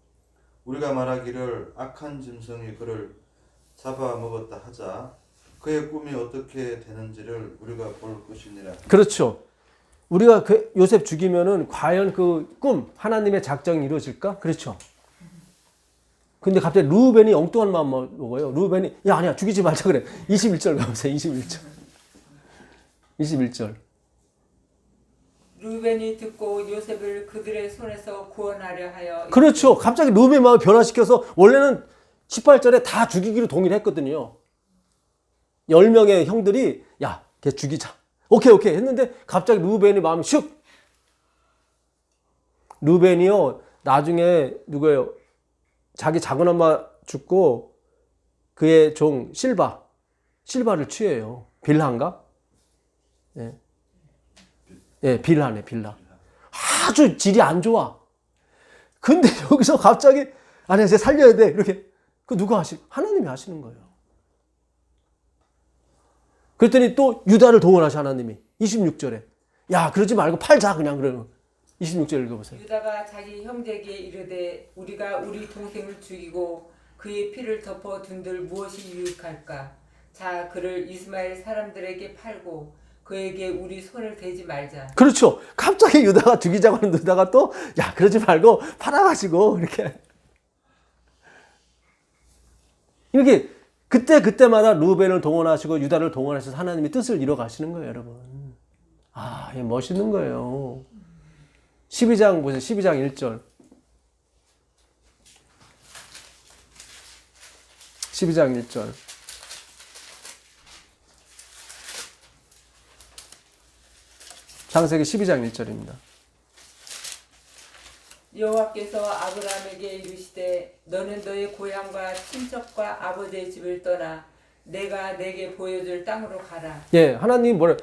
우리가 말하기를 악한 짐승이 그를 잡아먹었다 하자 그의 꿈이 어떻게 되는지를 우리가 볼 것이니라. 그렇죠. 우리가 그 요셉 죽이면은 과연 그 꿈, 하나님의 작정이 이루어질까? 그렇죠. 근데 갑자기 루벤이 엉뚱한 마음 먹어요. 루벤이 야 아니야 죽이지 말자 그래. 21절 가보세요. 21절. 21절. 루벤이 듣고 요셉을 그들의 손에서 구원하려 하여. 그렇죠. 갑자기 루벤 마음을 변화시켜서 원래는 18절에 다 죽이기로 동의했거든요. 10명의 형들이 야, 걔 죽이자. 오케이 했는데 갑자기 루벤의 마음이 슉. 루벤이요. 나중에 누구예요? 자기 작은 엄마 죽고 그의 종 실바를 취해요. 빌하인가? 예. 예, 빌하네, 빌하. 아주 질이 안 좋아. 근데 여기서 갑자기 아니 이제 살려야 돼. 이렇게. 그 누가 하나님이 하시는 거예요. 그랬더니 또 유다를 동원하셔 하나님이. 26절에. 야, 그러지 말고 팔자 그냥 그러면. 26절 읽어보세요. 유다가 자기 형제에게 이르되 우리가 우리 동생을 죽이고 그의 피를 덮어 둔들 무엇이 유익할까? 자 그를 이스마엘 사람들에게 팔고 그에게 우리 손을 대지 말자. 그렇죠. 갑자기 유다가 죽이자고 하는 유다가 또 야 그러지 말고 팔아가지고 이렇게 그때마다 루벤을 동원하시고 유다를 동원하셔서 하나님이 뜻을 이뤄 가시는 거예요, 여러분. 아, 이게 멋있는 거예요. 12장 보세요. 12장 1절. 12장 1절. 창세기 12장 1절입니다. 여호와께서 아브라함에게 이르시되 너는 너의 고향과 친척과 아버지의 집을 떠나 내가 내게 보여줄 땅으로 가라. 예, 하나님이 뭐래?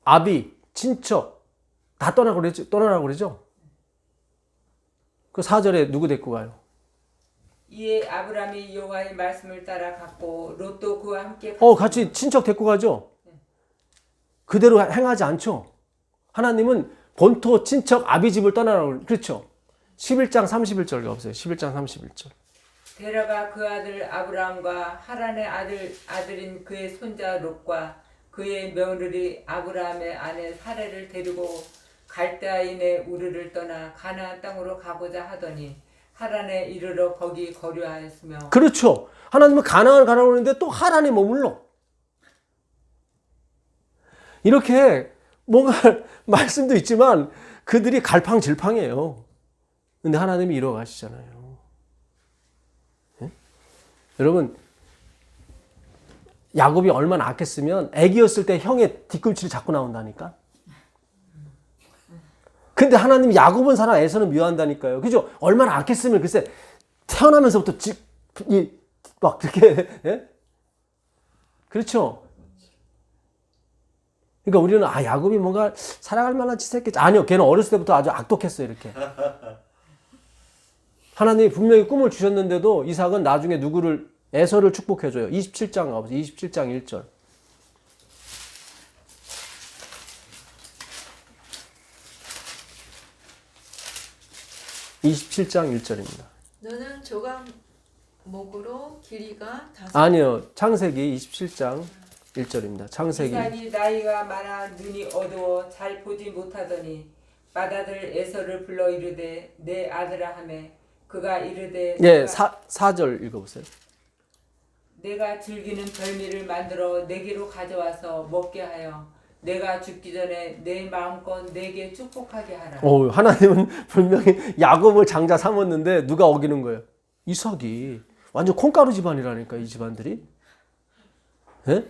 아비, 친척 다 떠나라고 그러죠? 그 4절에 누구 데리고 가요? 이에 아브라함이 여호와의 말씀을 따라 갔고 롯도 그와 함께 같이 친척 데리고 가죠? 그대로 행하지 않죠? 하나님은 본토 친척 아비 집을 떠나라고 그렇죠? 11장 31절 가보세요. 11장 31절. 데려가 그 아들 아브라함과 하란의 아들인 그의 손자 롯과 그의 며느리 아브라함의 아내 사레를 데리고 갈대아인의 우르를 떠나 가나안 땅으로 가고자 하더니 하란에 이르러 거기 거류하였으며. 그렇죠. 하나님은 가나안을 가라고 하는데 또 하란에 머물러. 이렇게 뭔가 말씀도 있지만 그들이 갈팡질팡해요. 근데 하나님이 이루어 가시잖아요. 예? 여러분, 야곱이 얼마나 악했으면 애기였을 때 형의 뒤꿈치를 잡고 나온다니까. 근데 하나님이 야곱은 사랑, 에서는 미워한다니까요. 그죠? 얼마나 악했으면 글쎄 태어나면서부터 막 이렇게 예? 그렇죠? 그러니까 우리는 야곱이 뭔가 사랑할 만한 짓을 했겠지. 아니요, 걔는 어렸을 때부터 아주 악독했어요. 이렇게. 하나님이 분명히 꿈을 주셨는데도 이삭은 나중에 누구를 에서를 축복해줘요. 27장 가보세요. 27장 1절. 27장 1절입니다. 너는 조각목으로 길이가 아니요. 창세기 27장 1절입니다. 창세기. 이삭이 나이가 많아 눈이 어두워 잘 보지 못하더니 맏아들 에서를 불러 이르되 내 아들아 하매 그가 이르되 예, 4절 읽어보세요. 내가 즐기는 별미를 만들어 내게로 가져와서 먹게 하여 내가 죽기 전에 내 마음껏 내게 축복하게 하라. 하나님은 분명히 야곱을 장자 삼았는데 누가 어기는 거예요? 이삭이. 완전 콩가루 집안이라니까, 이 집안들이. 예?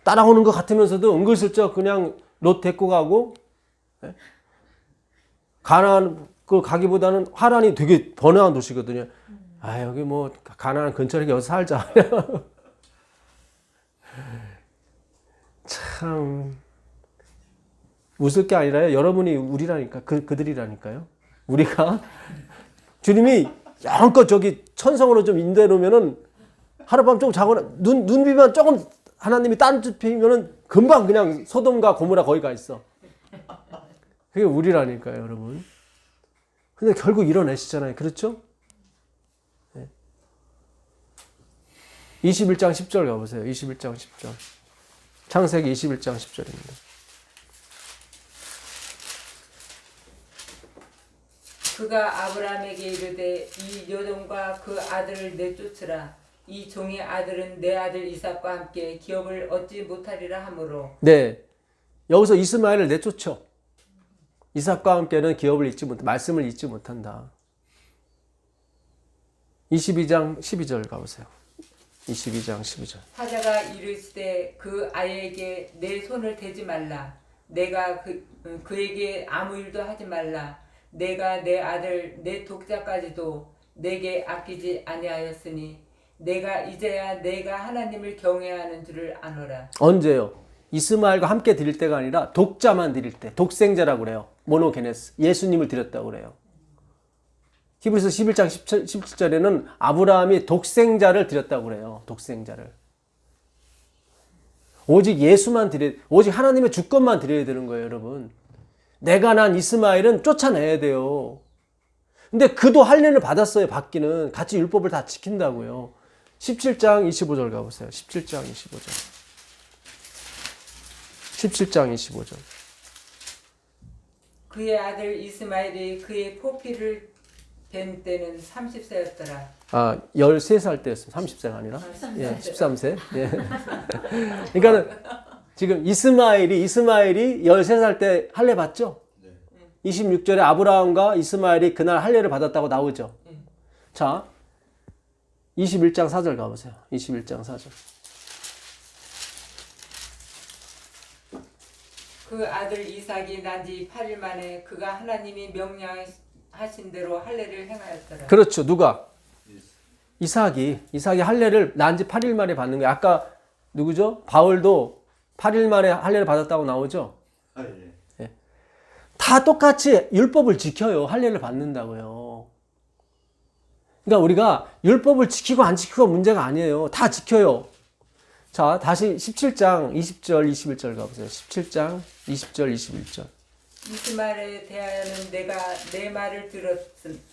따라오는 것 같으면서도 은근슬쩍 그냥 롯 데리고 가고, 예? 가나안 그 가기보다는 하란이 되게 번화한 도시거든요. 여기 뭐 가나안 근처에 여기서 살자. 참 웃을 게 아니라요. 여러분이 우리라니까, 그들이라니까요. 우리가 주님이 영껏 저기 천성으로 좀 인도해 놓으면은 하룻밤 조금 자거나 눈 비면 조금 하나님이 딴짓 피면은 금방 그냥 소돔과 고모라 거기 가 있어. 그게 우리라니까요, 여러분. 근데 결국 이뤄내시잖아요. 그렇죠? 네. 21장 10절 가보세요. 21장 10절. 창세기 21장 10절입니다. 그가 아브라함에게 이르되 이 여종과 그 아들을 내쫓으라. 이 종의 아들은 내 아들 이삭과 함께 기업을 얻지 못하리라 하므로. 네. 여기서 이스마엘을 내쫓죠. 이삭과 함께는 기업을 말씀을 잊지 못한다. 22장 12절 가보세요. 22장 12절. 사자가 이르시되 그 아이에게 내 손을 대지 말라. 내가 그에게 아무 일도 하지 말라. 내가 내 아들 내 독자까지도 내게 아끼지 아니하였으니 내가 이제야 내가 하나님을 경외하는 줄을 아노라. 언제요? 이스마엘과 함께 드릴 때가 아니라 독자만 드릴 때, 독생자라고 그래요. 모노게네스, 예수님을 드렸다고 그래요. 히브리서 11장 17절에는 아브라함이 독생자를 드렸다고 그래요. 독생자를. 오직 예수만 오직 하나님의 주권만 드려야 되는 거예요, 여러분. 내가 난 이스마엘은 쫓아내야 돼요. 근데 그도 할례를 받았어요. 받기는. 같이 율법을 다 지킨다고요. 17장 25절 가보세요. 17장 25절. 17장 25절. 그의 아들 이스마엘이 그의 포피를 뵌 때는 30세였더라. 아, 13살 때였어요. 30세가 아니라. 예, 13세. 예. 그러니까는 지금 이스마엘이 13살 때 할례 받죠? 26절에 아브라함과 이스마엘이 그날 할례를 받았다고 나오죠. 자, 21장 4절 가보세요. 21장 4절. 그 아들 이삭이 난 지 8일 만에 그가 하나님이 명령하신 대로 할례를 행하였더라. 그렇죠. 누가? 이삭이 할례를 난 지 8일 만에 받는 거예요. 아까 누구죠? 바울도 8일 만에 할례를 받았다고 나오죠. 아, 예. 다 똑같이 율법을 지켜요. 할례를 받는다고요. 그러니까 우리가 율법을 지키고 안 지키고 문제가 아니에요. 다 지켜요. 자, 다시 17장 20절 21절 가보세요. 17장 20절 21절. 이스마엘에 대하여는 내가 내 말을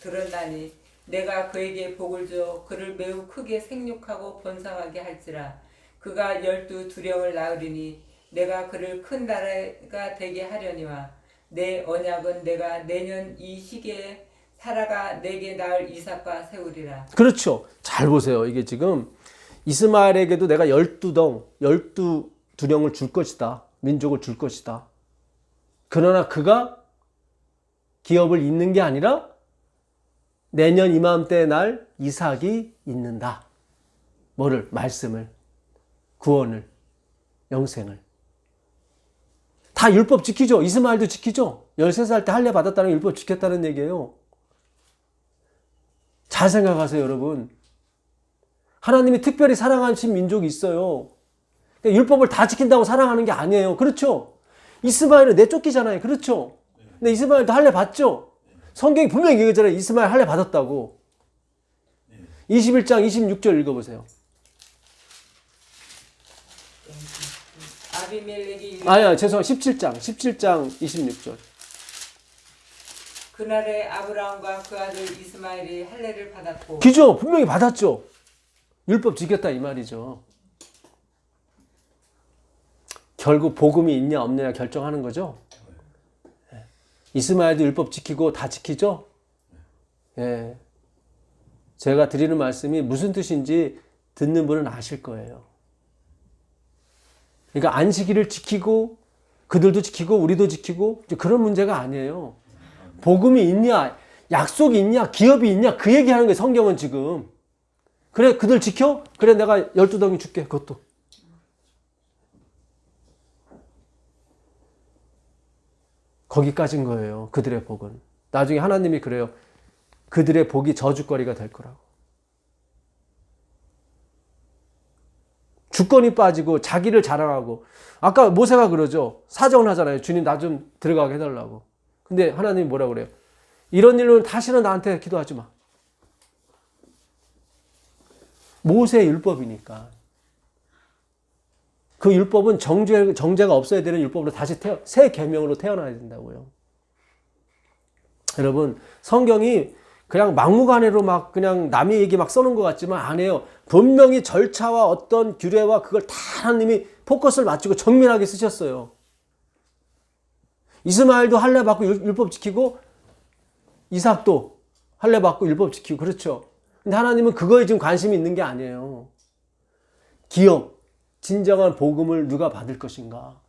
들었나니 내가 그에게 복을 줘 그를 매우 크게 생육하고 번성하게 할지라. 그가 12두령을 낳으리니 내가 그를 큰 나라가 되게 하려니와 내 언약은 내가 내년 이 시기에 사라가 내게 낳을 이삭과 세우리라. 그렇죠. 잘 보세요. 이게 지금 이스마엘에게도 내가 12두령을 줄 것이다. 민족을 줄 것이다. 그러나 그가 기업을 잇는 게 아니라 내년 이맘때의 날 이삭이 잇는다. 뭐를? 말씀을, 구원을, 영생을. 다 율법 지키죠. 이스마엘도 지키죠. 13살 때 할례 받았다는 게 율법 지켰다는 얘기예요. 잘 생각하세요, 여러분. 하나님이 특별히 사랑하신 민족이 있어요. 율법을 다 지킨다고 사랑하는 게 아니에요. 그렇죠? 이스마엘은 내쫓기잖아요. 그렇죠? 근데 이스마엘도 할례 받죠? 성경이 분명히 얘기하잖아요. 이스마엘 할례 받았다고. 21장 26절 읽어보세요. 아비멜렉이 아니야, 죄송합니다. 17장 26절. 그날에 아브라함과 그 아들 이스마엘이 할례를 받았고 기죠? 분명히 받았죠? 율법 지켰다 이 말이죠. 결국 복음이 있냐 없느냐 결정하는 거죠. 이스마엘도 율법 지키고 다 지키죠. 예. 제가 드리는 말씀이 무슨 뜻인지 듣는 분은 아실 거예요. 그러니까 안식일을 지키고 그들도 지키고 우리도 지키고 그런 문제가 아니에요. 복음이 있냐, 약속이 있냐, 기업이 있냐 그 얘기하는 거예요. 성경은 지금. 그래 그들 지켜? 그래 내가 12덩이 줄게. 그것도. 거기까지인 거예요. 그들의 복은. 나중에 하나님이 그래요. 그들의 복이 저주거리가 될 거라고. 주권이 빠지고 자기를 자랑하고. 아까 모세가 그러죠. 사정을 하잖아요. 주님 나 좀 들어가게 해달라고. 근데 하나님이 뭐라고 그래요? 이런 일로는 다시는 나한테 기도하지 마. 모세의 율법이니까. 그 율법은 정죄가 없어야 되는 율법으로 다시 새 계명으로 태어나야 된다고요. 여러분, 성경이 그냥 막무가내로 막 그냥 남의 얘기 막 써놓은 것 같지만 아니에요. 분명히 절차와 어떤 규례와 그걸 다 하나님이 포커스를 맞추고 정밀하게 쓰셨어요. 이스마엘도 할례 받고 율법 지키고 이삭도 할례 받고 율법 지키고 그렇죠. 근데 하나님은 그거에 지금 관심이 있는 게 아니에요. 기업, 진정한 복음을 누가 받을 것인가.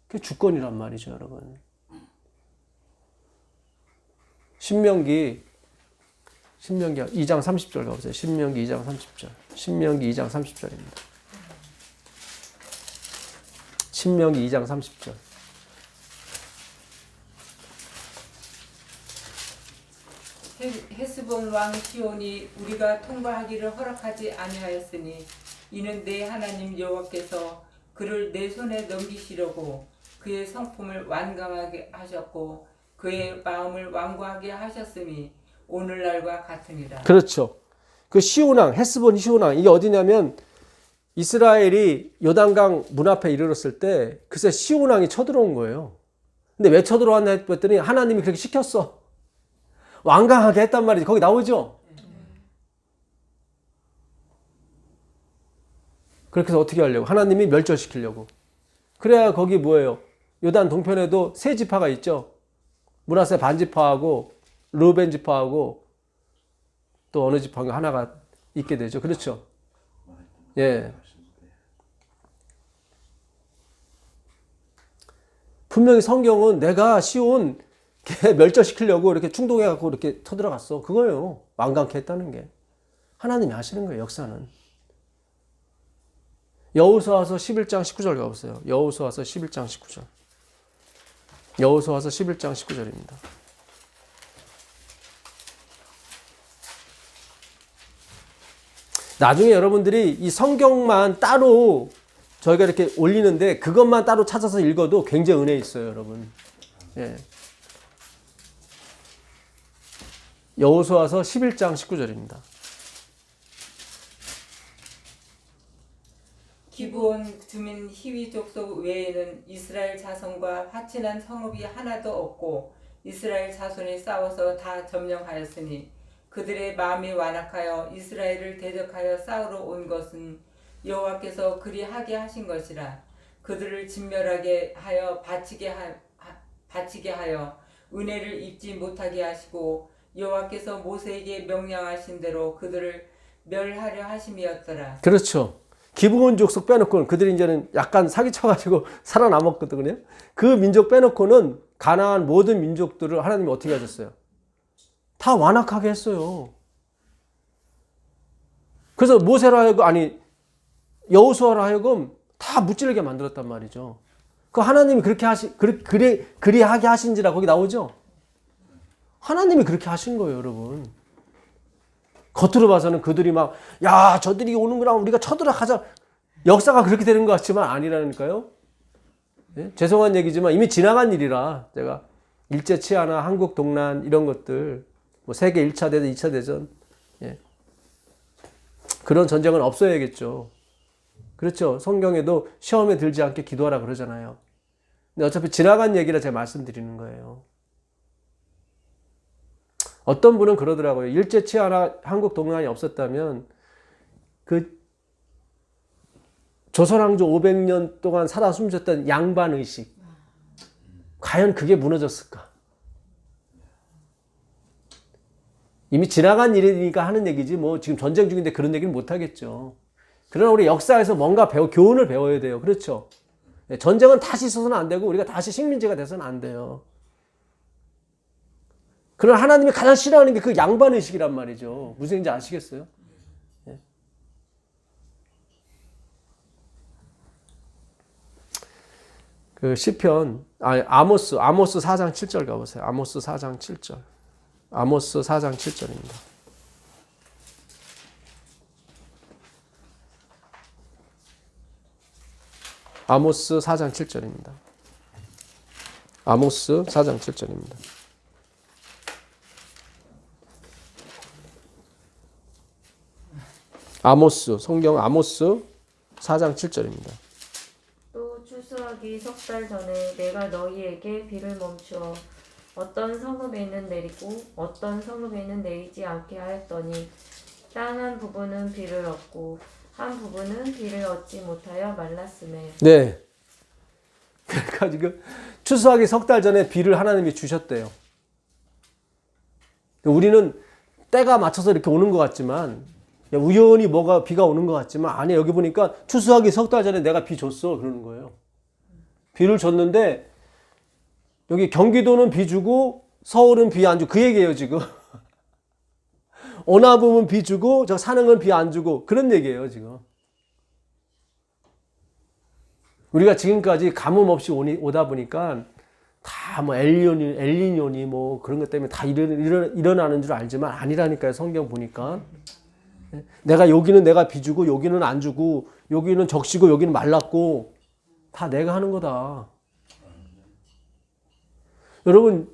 그게 주권이란 말이죠, 여러분. 신명기 2장 30절 가보세요. 신명기 2장 30절. 신명기 2장 30절입니다. 신명기 2장 30절. 헤스본 왕 시온이 우리가 통과하기를 허락하지 아니하였으니 이는 내 하나님 여호와께서 그를 내 손에 넘기시려고 그의 성품을 완강하게 하셨고 그의 마음을 완고하게 하셨음이 오늘날과 같으니라. 그렇죠. 그 시온왕, 헤스본 시온왕 이게 어디냐면 이스라엘이 요단강 문 앞에 이르렀을 때 글쎄 시온왕이 쳐들어온 거예요. 근데 왜 쳐들어왔나 했더니 하나님이 그렇게 시켰어. 완강하게 했단 말이지. 거기 나오죠? 그렇게 해서 어떻게 하려고? 하나님이 멸절시키려고. 그래야 거기 뭐예요? 요단 동편에도 세 지파가 있죠. 므낫세 반지파하고 르벤 지파하고 또 어느 지파가 하나가 있게 되죠. 그렇죠? 예. 분명히 성경은 내가 시온 멸절시키려고 이렇게 충동해갖고 이렇게 쳐들어갔어. 그거예요. 완강케 했다는 게. 하나님이 하시는 거예요, 역사는. 여호수아서 11장 19절 가보세요. 여호수아서 11장 19절. 여호수아서 11장 19절입니다. 나중에 여러분들이 이 성경만 따로 저희가 이렇게 올리는데 그것만 따로 찾아서 읽어도 굉장히 은혜 있어요, 여러분. 예. 여호수아서 11장 19절입니다. 기브온 주민 히위 족속 외에는 이스라엘 자손과 화친한 성읍이 하나도 없고 이스라엘 자손이 싸워서 다 점령하였으니 그들의 마음이 완악하여 이스라엘을 대적하여 싸우러 온 것은 여호와께서 그리하게 하신 것이라. 그들을 진멸하게 하여 바치게 하여 은혜를 입지 못하게 하시고 여호와께서 모세에게 명령하신 대로 그들을 멸하려 하심이었더라. 그렇죠. 기브온 족속 빼놓고는 그들이 이제는 약간 사기쳐가지고 살아남았거든요. 그 민족 빼놓고는 가나안 모든 민족들을 하나님이 어떻게 하셨어요? 다 완악하게 했어요. 그래서 모세로 하여금 여호수아로 하여금 다 무찌르게 만들었단 말이죠. 그 하나님이 그렇게 그리하게 하신지라 거기 나오죠. 하나님이 그렇게 하신 거예요, 여러분. 겉으로 봐서는 그들이 막, 야, 저들이 오는구나, 우리가 쳐들어가자. 역사가 그렇게 되는 것 같지만 아니라니까요. 예? 죄송한 얘기지만 이미 지나간 일이라, 제가 일제 치하나 한국 동란 이런 것들, 뭐 세계 1차 대전, 2차 대전, 예. 그런 전쟁은 없어야겠죠. 그렇죠. 성경에도 시험에 들지 않게 기도하라 그러잖아요. 근데 어차피 지나간 얘기라 제가 말씀드리는 거예요. 어떤 분은 그러더라고요. 일제 치하나 한국 동란이 없었다면 그 조선왕조 500년 동안 살아 숨졌던 양반 의식, 과연 그게 무너졌을까? 이미 지나간 일이니까 하는 얘기지 뭐 지금 전쟁 중인데 그런 얘기는 못 하겠죠. 그러나 우리 역사에서 뭔가 교훈을 배워야 돼요. 그렇죠? 전쟁은 다시 있어서는 안 되고 우리가 다시 식민지가 돼서는 안 돼요. 그러나 하나님이 가장 싫어하는 게 그 양반 의식이란 말이죠. 무슨 얘기인지 아시겠어요? 예. 그 시편, 아모스 4장 7절 가보세요. 아모스 4장 7절. 아모스 4장 7절입니다. 아모스 4장 7절입니다. 아모스 4장 7절입니다. 아모스, 성경 아모스 4장 7절입니다. 또 추수하기 석 달 전에 내가 너희에게 비를 멈추어 어떤 성읍에는 내리고 어떤 성읍에는 내리지 않게 하였더니 땅 한 부분은 비를 얻고 한 부분은 비를 얻지 못하여 말랐으매. 네. 그러니까 지금 추수하기 석 달 전에 비를 하나님이 주셨대요. 우리는 때가 맞춰서 이렇게 오는 것 같지만 우연히 비가 오는 것 같지만 아니 여기 보니까 추수하기 석 달 전에 내가 비 줬어 그러는 거예요. 비를 줬는데 여기 경기도는 비 주고 서울은 비 안 주고 그 얘기예요 지금. 오나부면 비 주고 저 산흥은 비 안 주고 그런 얘기예요 지금. 우리가 지금까지 가뭄 없이 오다 보니까 다 뭐 엘니뇨니 뭐 그런 것 때문에 다 일어나는 줄 알지만 아니라니까요. 성경 보니까. 내가 여기는 내가 비 주고 여기는 안 주고 여기는 적시고 여기는 말랐고 다 내가 하는 거다. 여러분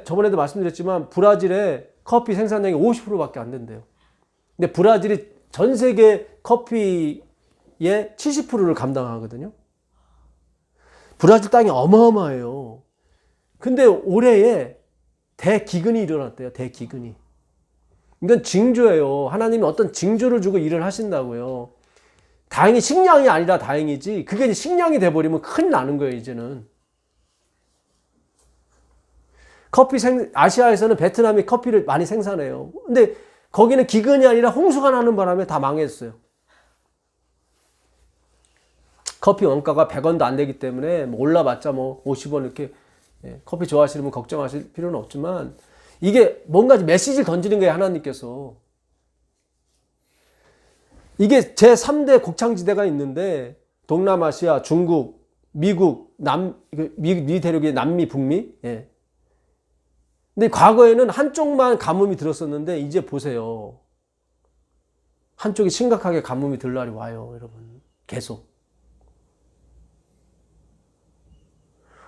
저번에도 말씀드렸지만 브라질의 커피 생산량이 50%밖에 안 된대요. 근데 브라질이 전 세계 커피의 70%를 감당하거든요. 브라질 땅이 어마어마해요. 근데 올해에 대기근이 일어났대요. 대기근이. 이건 징조예요. 하나님이 어떤 징조를 주고 일을 하신다고요. 다행히 식량이 아니라 다행이지. 그게 이제 식량이 돼버리면 큰일 나는 거예요, 이제는. 아시아에서는 베트남이 커피를 많이 생산해요. 근데 거기는 기근이 아니라 홍수가 나는 바람에 다 망했어요. 커피 원가가 100원도 안 되기 때문에 올라봤자 50원 이렇게. 커피 좋아하시는 분 걱정하실 필요는 없지만 이게 뭔가 메시지를 던지는 거예요, 하나님께서. 이게 제3대 곡창지대가 있는데 동남아시아, 중국, 미국, 미 대륙의 남미, 북미. 예. 근데 과거에는 한쪽만 가뭄이 들었었는데 이제 보세요. 한쪽이 심각하게 가뭄이 들 날이 와요, 여러분. 계속.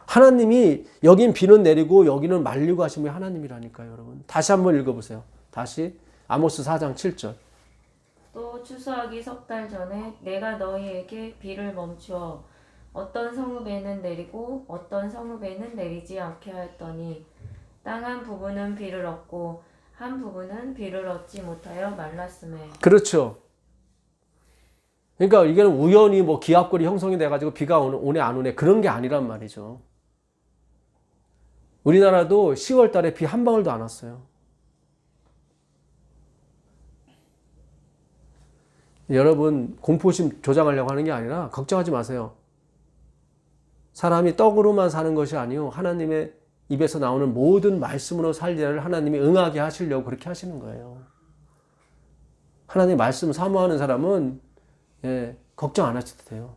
하나님이 여긴 비는 내리고 여기는 말리고 하시면 하나님이라니까요, 여러분. 다시 한번 읽어보세요. 다시 아모스 4장 7절. 또 추수하기 석 달 전에 내가 너희에게 비를 멈추어 어떤 성읍에는 내리고 어떤 성읍에는 내리지 않게 하였더니 땅 한 부분은 비를 얻고 한 부분은 비를 얻지 못하여 말랐음에. 그렇죠. 그러니까 이게는 우연히 기압골이 형성이 돼가지고 비가 오네 안 오네 그런 게 아니란 말이죠. 우리나라도 10월 달에 비 한 방울도 안 왔어요. 여러분 공포심 조장하려고 하는 게 아니라 걱정하지 마세요. 사람이 떡으로만 사는 것이 아니요 하나님의 입에서 나오는 모든 말씀으로 살리를 하나님이 응하게 하시려고 그렇게 하시는 거예요. 하나님의 말씀을 사모하는 사람은 걱정 안 하셔도 돼요.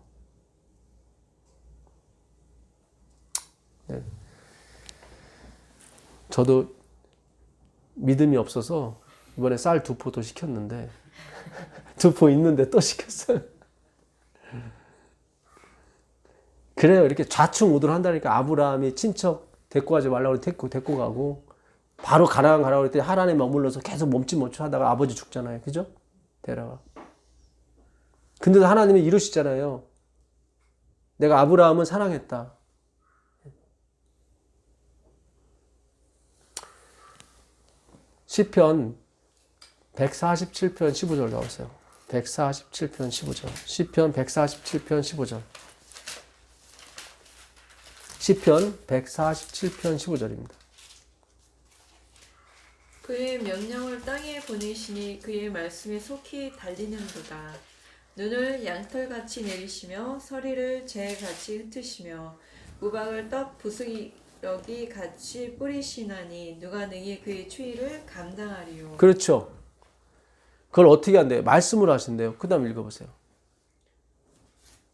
저도 믿음이 없어서 이번에 쌀 2포도 시켰는데 2포 있는데 또 시켰어요. 그래요. 이렇게 좌충우돌 한다니까. 아브라함이 친척 데리고 가지 말라고 데리고 가고 바로 가라고 그랬더니 하란에 머물러서 계속 몸짓 하다가 아버지 죽잖아요. 그죠? 데려가. 근데도 하나님이 이루시잖아요. 내가 아브라함은 사랑했다. 시편 147편 15절 나오세요. 147편 15절. 시편 147편 15절. 시편 147편 15절입니다. 그의 명령을 땅에 보내시니 그의 말씀에 속히 달리는도다. 눈을 양털같이 내리시며 서리를 재같이 흩으시며 우박을 떡 부스러기 같이 뿌리시나니 누가 능히 그의 추위를 감당하리요. 그렇죠. 그걸 어떻게 한대요? 말씀으로 하신대요. 그 다음 읽어보세요.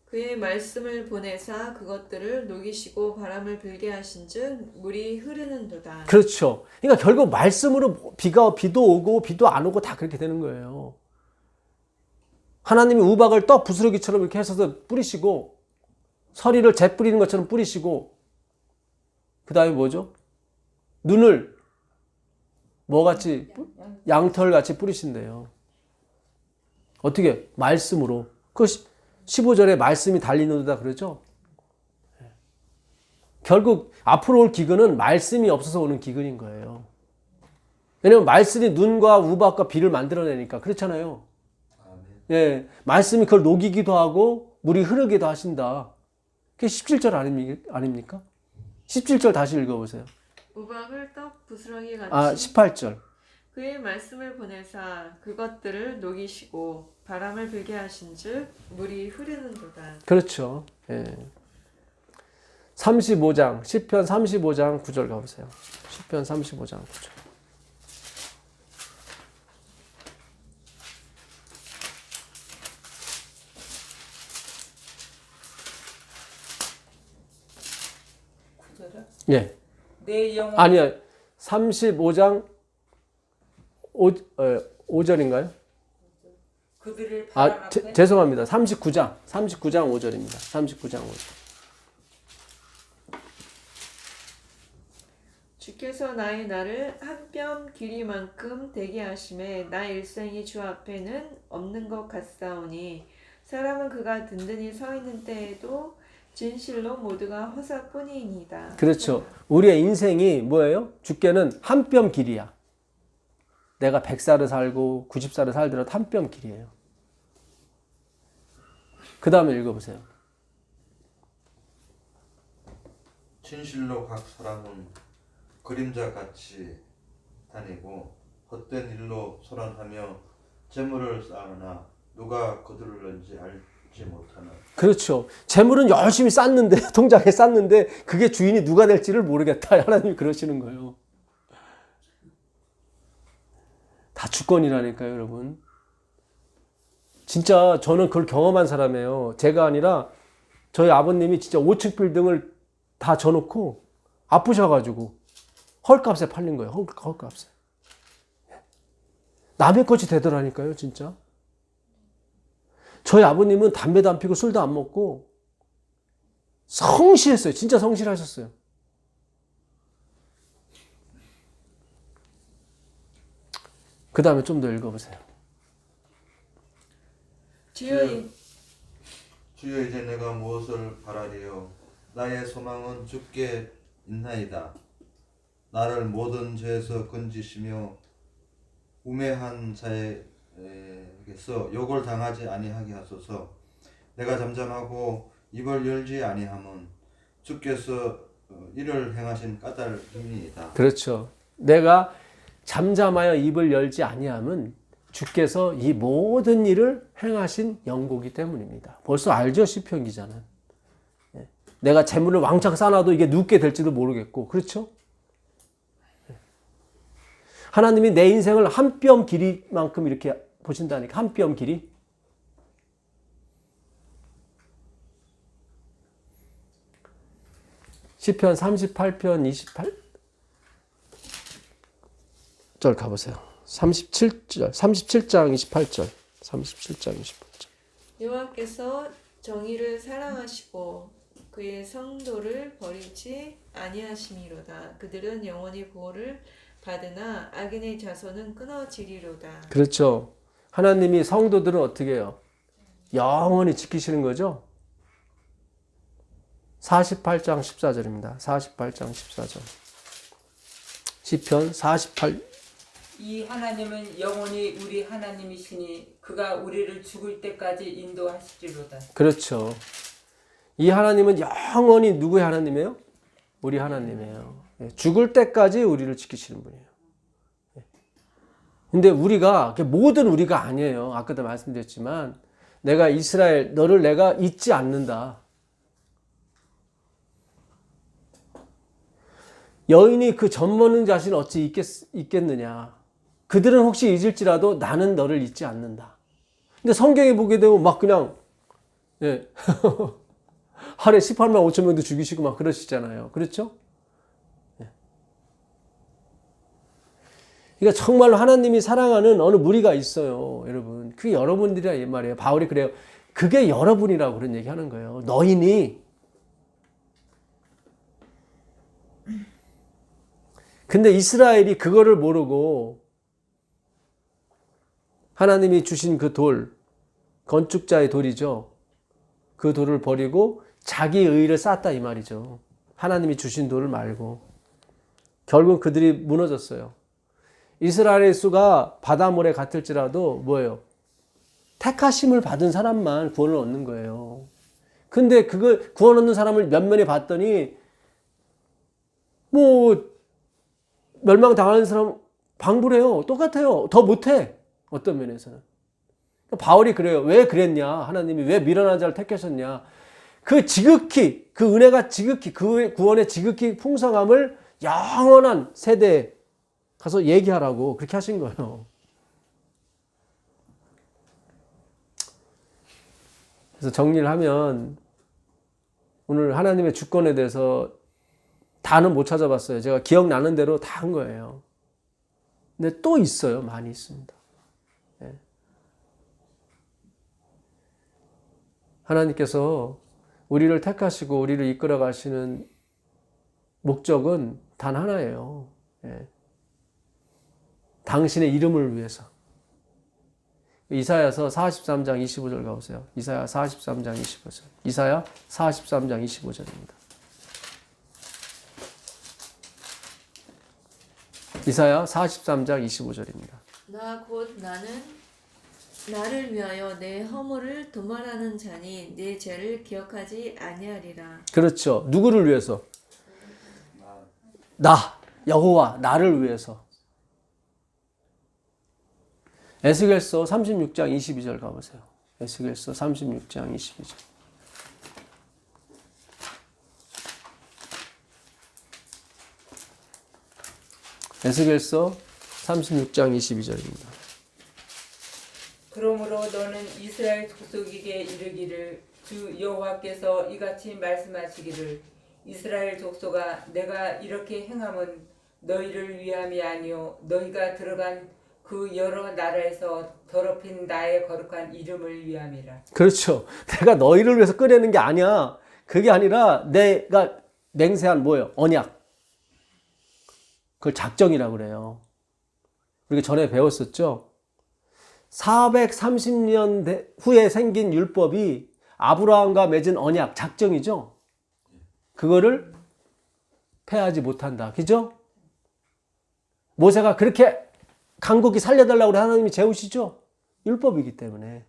그의 말씀을 보내사 그것들을 녹이시고 바람을 불게 하신즉 물이 흐르는도다. 그렇죠. 그러니까 결국 말씀으로 비도 오고 비도 안 오고 다 그렇게 되는 거예요. 하나님이 우박을 떡 부스러기처럼 이렇게 해서 뿌리시고 서리를 재 뿌리는 것처럼 뿌리시고 그 다음에 뭐죠? 눈을 뭐같이 양털같이 뿌리신대요. 어떻게? 말씀으로. 그 15절에 말씀이 달리는도다 그러죠? 결국 앞으로 올 기근은 말씀이 없어서 오는 기근인 거예요. 왜냐면 말씀이 눈과 우박과 비를 만들어내니까. 그렇잖아요. 예, 말씀이 그걸 녹이기도 하고 물이 흐르기도 하신다. 그게 17절 아닙니까? 17절 다시 읽어보세요. 우박을 떡 부스러기 같이 18절. 그의 말씀을 보내사 그것들을 녹이시고 바람을 불게 하신즉 물이 흐르는도다. 그렇죠. 예. 35장 시편 35장 9절 가보세요. 시편 35장 9절. 예. 내 영혼 아니요. 35장 5절인가요? 그들을 바람 앞에 죄송합니다. 39장 5절입니다. 39장 5절. 주께서 나의 날을 한 뼘 길이만큼 되게 하심에 나 일생이 주 앞에는 없는 것 같사오니 사람은 그가 든든히 서 있는 때에도 진실로 모두가 허사뿐이니이다. 그렇죠. 우리의 인생이 뭐예요? 주께는 한 뼘 길이야. 내가 100살을 살고 90살을 살더라도 한 뼘 길이에요. 그 다음에 읽어보세요. 진실로 각 사람은 그림자같이 다니고 헛된 일로 소란하며 재물을 쌓으나 누가 거두르는지 알지 못하는. 그렇죠. 재물은 열심히 쌓는데, 통장에 쌓는데 그게 주인이 누가 될지를 모르겠다. 하나님이 그러시는 거예요. 다 주권이라니까요, 여러분. 진짜 저는 그걸 경험한 사람이에요. 제가 아니라 저희 아버님이 진짜 5층 빌딩을 다 져놓고 아프셔가지고 헐값에 팔린 거예요. 헐값에. 남의 것이 되더라니까요, 진짜. 저희 아버님은 담배도 안 피고 술도 안 먹고 성실했어요. 진짜 성실하셨어요. 그 다음에 좀 더 읽어보세요. 주여 주여 이제 내가 무엇을 바라리요? 나의 소망은 주께 있나이다. 나를 모든 죄에서 건지시며 우매한 자에게서 욕을 당하지 아니하게 하소서. 내가 잠잠하고 입을 열지 아니함은 주께서 이를 행하신 까닭입니다. 그렇죠. 내가 잠잠하여 입을 열지 아니함은 주께서 이 모든 일을 행하신 영고기 때문입니다. 벌써 알죠? 시편 기자는. 내가 재물을 왕창 쌓아놔도 이게 눕게 될지도 모르겠고, 그렇죠? 하나님이 내 인생을 한 뼘 길이만큼 이렇게 보신다니까. 한 뼘 길이. 시편 38편 28절 가보세요. 37장 28절. 37장 28절. 여호와께서 정의를 사랑하시고 그의 성도를 버리지 아니하심이로다. 그들은 영원히 보호를 받으나 악인의 자손은 끊어지리로다. 그렇죠. 하나님이 성도들은 어떻게 해요? 영원히 지키시는 거죠. 48장 14절입니다. 48장 14절. 시편 48. 이 하나님은 영원히 우리 하나님이시니 그가 우리를 죽을 때까지 인도하시리로다. 그렇죠. 이 하나님은 영원히 누구의 하나님이에요? 우리 하나님이에요. 죽을 때까지 우리를 지키시는 분이에요. 근데 우리가 모든 우리가 아니에요. 아까도 말씀드렸지만 내가 이스라엘 너를 내가 잊지 않는다. 여인이 그 젖먹는 자신을 어찌 잊겠느냐. 그들은 혹시 잊을지라도 나는 너를 잊지 않는다. 근데 성경에 보게 되면 막 그냥 하루에 18만 5천 명도 죽이시고 막 그러시잖아요. 그렇죠? 그러니까 정말로 하나님이 사랑하는 어느 무리가 있어요. 여러분. 그게 여러분들이라 이 말이에요. 바울이 그래요. 그게 여러분이라고 그런 얘기 하는 거예요. 너희니. 근데 이스라엘이 그거를 모르고 하나님이 주신 그 돌, 건축자의 돌이죠. 그 돌을 버리고 자기 의를 쌓았다 이 말이죠. 하나님이 주신 돌을 말고. 결국 그들이 무너졌어요. 이스라엘의 수가 바다모래 같을지라도 뭐예요? 택하심을 받은 사람만 구원을 얻는 거예요. 근데 그걸 구원 얻는 사람을 면면히 봤더니 뭐 멸망당하는 사람 방불해요. 똑같아요. 더 못해. 어떤 면에서는. 바울이 그래요. 왜 그랬냐? 하나님이 왜 미련한 자를 택하셨냐? 그 지극히 그 은혜가 지극히 그 구원의 지극히 풍성함을 영원한 세대에 가서 얘기하라고 그렇게 하신 거예요. 그래서 정리를 하면 오늘 하나님의 주권에 대해서 다는 못 찾아봤어요. 제가 기억나는 대로 다 한 거예요. 근데 또 있어요. 많이 있습니다. 네. 하나님께서 우리를 택하시고 우리를 이끌어 가시는 목적은 단 하나예요. 네. 당신의 이름을 위해서. 이사야서 43장 25절 가보세요. 이사야 43장 25절. 이사야 43장 25절입니다. 이사야 43장 25절입니다. 나 곧 나는 나를 위하여 내 허물을 도말하는 자니 내 죄를 기억하지 아니하리라. 그렇죠. 누구를 위해서? 나, 여호와, 나를 위해서. 에스겔서 36장 22절 가보세요. 에스겔서 36장 22절. 에스겔서 36장 22절입니다. 그러므로 너는 이스라엘 족속에게 이르기를 주 여호와께서 이같이 말씀하시기를 이스라엘 족속아 내가 이렇게 행함은 너희를 위함이 아니요 너희가 들어간 그 여러 나라에서 더럽힌 나의 거룩한 이름을 위함이라. 그렇죠. 내가 너희를 위해서 꺼내는 게 아니야. 그게 아니라 내가 맹세한 뭐예요? 언약. 그걸 작정이라고 그래요. 우리가 전에 배웠었죠. 430년 후에 생긴 율법이 아브라함과 맺은 언약, 작정이죠. 그거를 폐하지 못한다. 그죠? 모세가 그렇게 강국이 살려달라고 하나님이 재우시죠? 율법이기 때문에.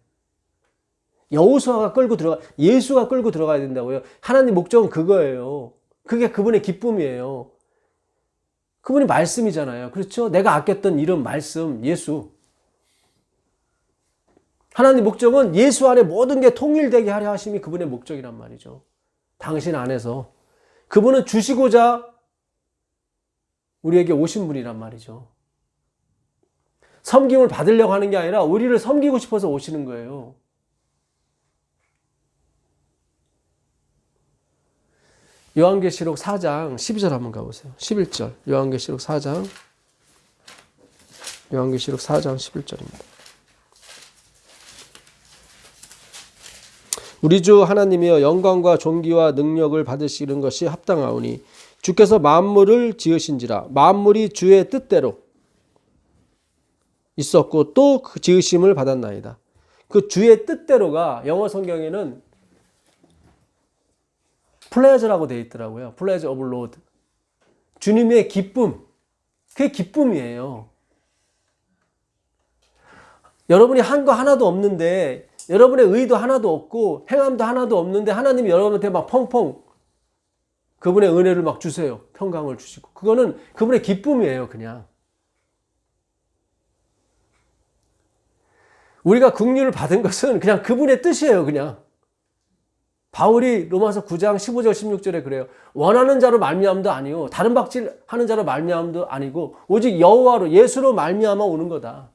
여호수아가 끌고 들어가, 예수가 끌고 들어가야 된다고요. 하나님 목적은 그거예요. 그게 그분의 기쁨이에요. 그분이 말씀이잖아요. 그렇죠? 내가 아꼈던 이름, 말씀, 예수. 하나님 목적은 예수 안에 모든 게 통일되게 하려 하심이 그분의 목적이란 말이죠. 당신 안에서. 그분은 주시고자 우리에게 오신 분이란 말이죠. 섬김을 받으려고 하는 게 아니라 우리를 섬기고 싶어서 오시는 거예요. 요한계시록 4장 12절 한번 가보세요. 11절. 요한계시록 4장 11절입니다. 우리 주 하나님이여 영광과 존귀와 능력을 받으시는 것이 합당하오니 주께서 만물을 지으신지라 만물이 주의 뜻대로 있었고 또 그 지으심을 받았나이다. 그 주의 뜻대로가 영어 성경에는 플레저라고 되어 있더라고요. 플레저 오브 로드. 주님의 기쁨. 그게 기쁨이에요. 여러분이 한 거 하나도 없는데 여러분의 의도 하나도 없고 행함도 하나도 없는데 하나님이 여러분한테 막 펑펑 그분의 은혜를 막 주세요. 평강을 주시고. 그거는 그분의 기쁨이에요. 그냥. 우리가 긍휼을 받은 것은 그냥 그분의 뜻이에요. 그냥. 바울이 로마서 9장 15절 16절에 그래요. 원하는 자로 말미암도 아니요 다른 박질 하는 자로 말미암도 아니고 오직 여호와로 예수로 말미암아 오는 거다.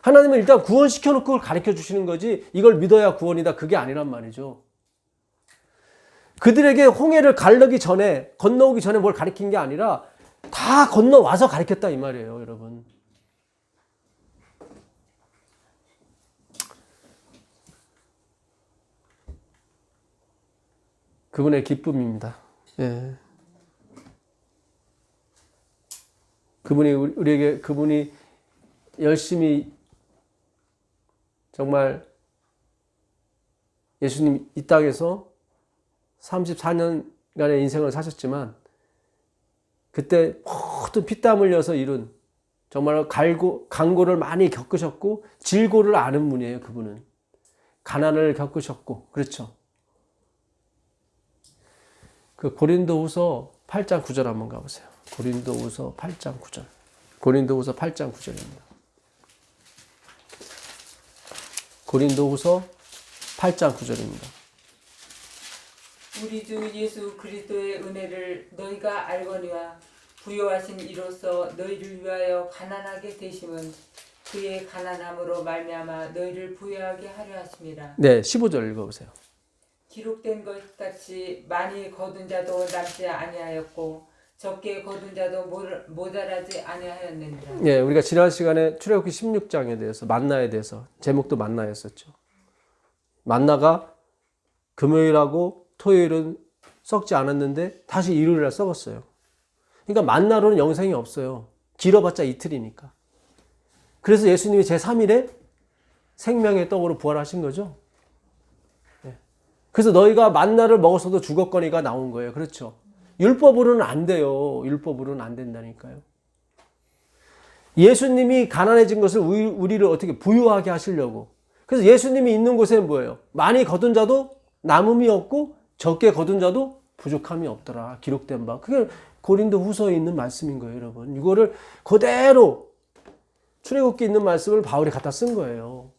하나님은 일단 구원시켜놓고 그걸 가르쳐 주시는 거지 이걸 믿어야 구원이다 그게 아니란 말이죠. 그들에게 홍해를 가르기 전에 건너오기 전에 뭘 가르친 게 아니라 다 건너와서 가르쳤다 이 말이에요. 여러분. 그분의 기쁨입니다. 예. 그분이 열심히 정말 예수님 이 땅에서 34년간의 인생을 사셨지만 그때 모든 피땀 흘려서 이룬 정말 간고를 많이 겪으셨고 질고를 아는 분이에요. 그분은. 가난을 겪으셨고 그렇죠. 그 고린도후서 8장 9절 한번 가보세요. 고린도후서 8장 9절. 고린도후서 8장 9절입니다. 고린도후서 8장 9절입니다. 우리 주 예수 그리스도의 은혜를 너희가 알거니와 부요하신 이로써 너희를 위하여 가난하게 되심은 그의 가난함으로 말미암아 너희를 부요하게 하려 하심이라. 네, 15절 읽어보세요. 기록된 것 같이 많이 거둔 자도 남지 아니하였고 적게 거둔 자도 모자라지 아니하였느니라. 예, 우리가 지난 시간에 출애굽기 16장에 대해서 만나에 대해서 제목도 만나였었죠. 만나가 금요일하고 토요일은 썩지 않았는데 다시 일요일날 썩었어요. 그러니까 만나로는 영생이 없어요. 길어봤자 이틀이니까. 그래서 예수님이 제3일에 생명의 떡으로 부활하신 거죠. 그래서 너희가 만나를 먹었어도 죽었거니가 나온 거예요. 그렇죠. 율법으로는 안 돼요. 율법으로는 안 된다니까요. 예수님이 가난해진 것을 우리를 어떻게 부유하게 하시려고. 그래서 예수님이 있는 곳에는 뭐예요? 많이 거둔 자도 남음이 없고 적게 거둔 자도 부족함이 없더라. 기록된 바. 그게 고린도 후서에 있는 말씀인 거예요, 여러분. 이거를 그대로 출애굽기에 있는 말씀을 바울이 갖다 쓴 거예요.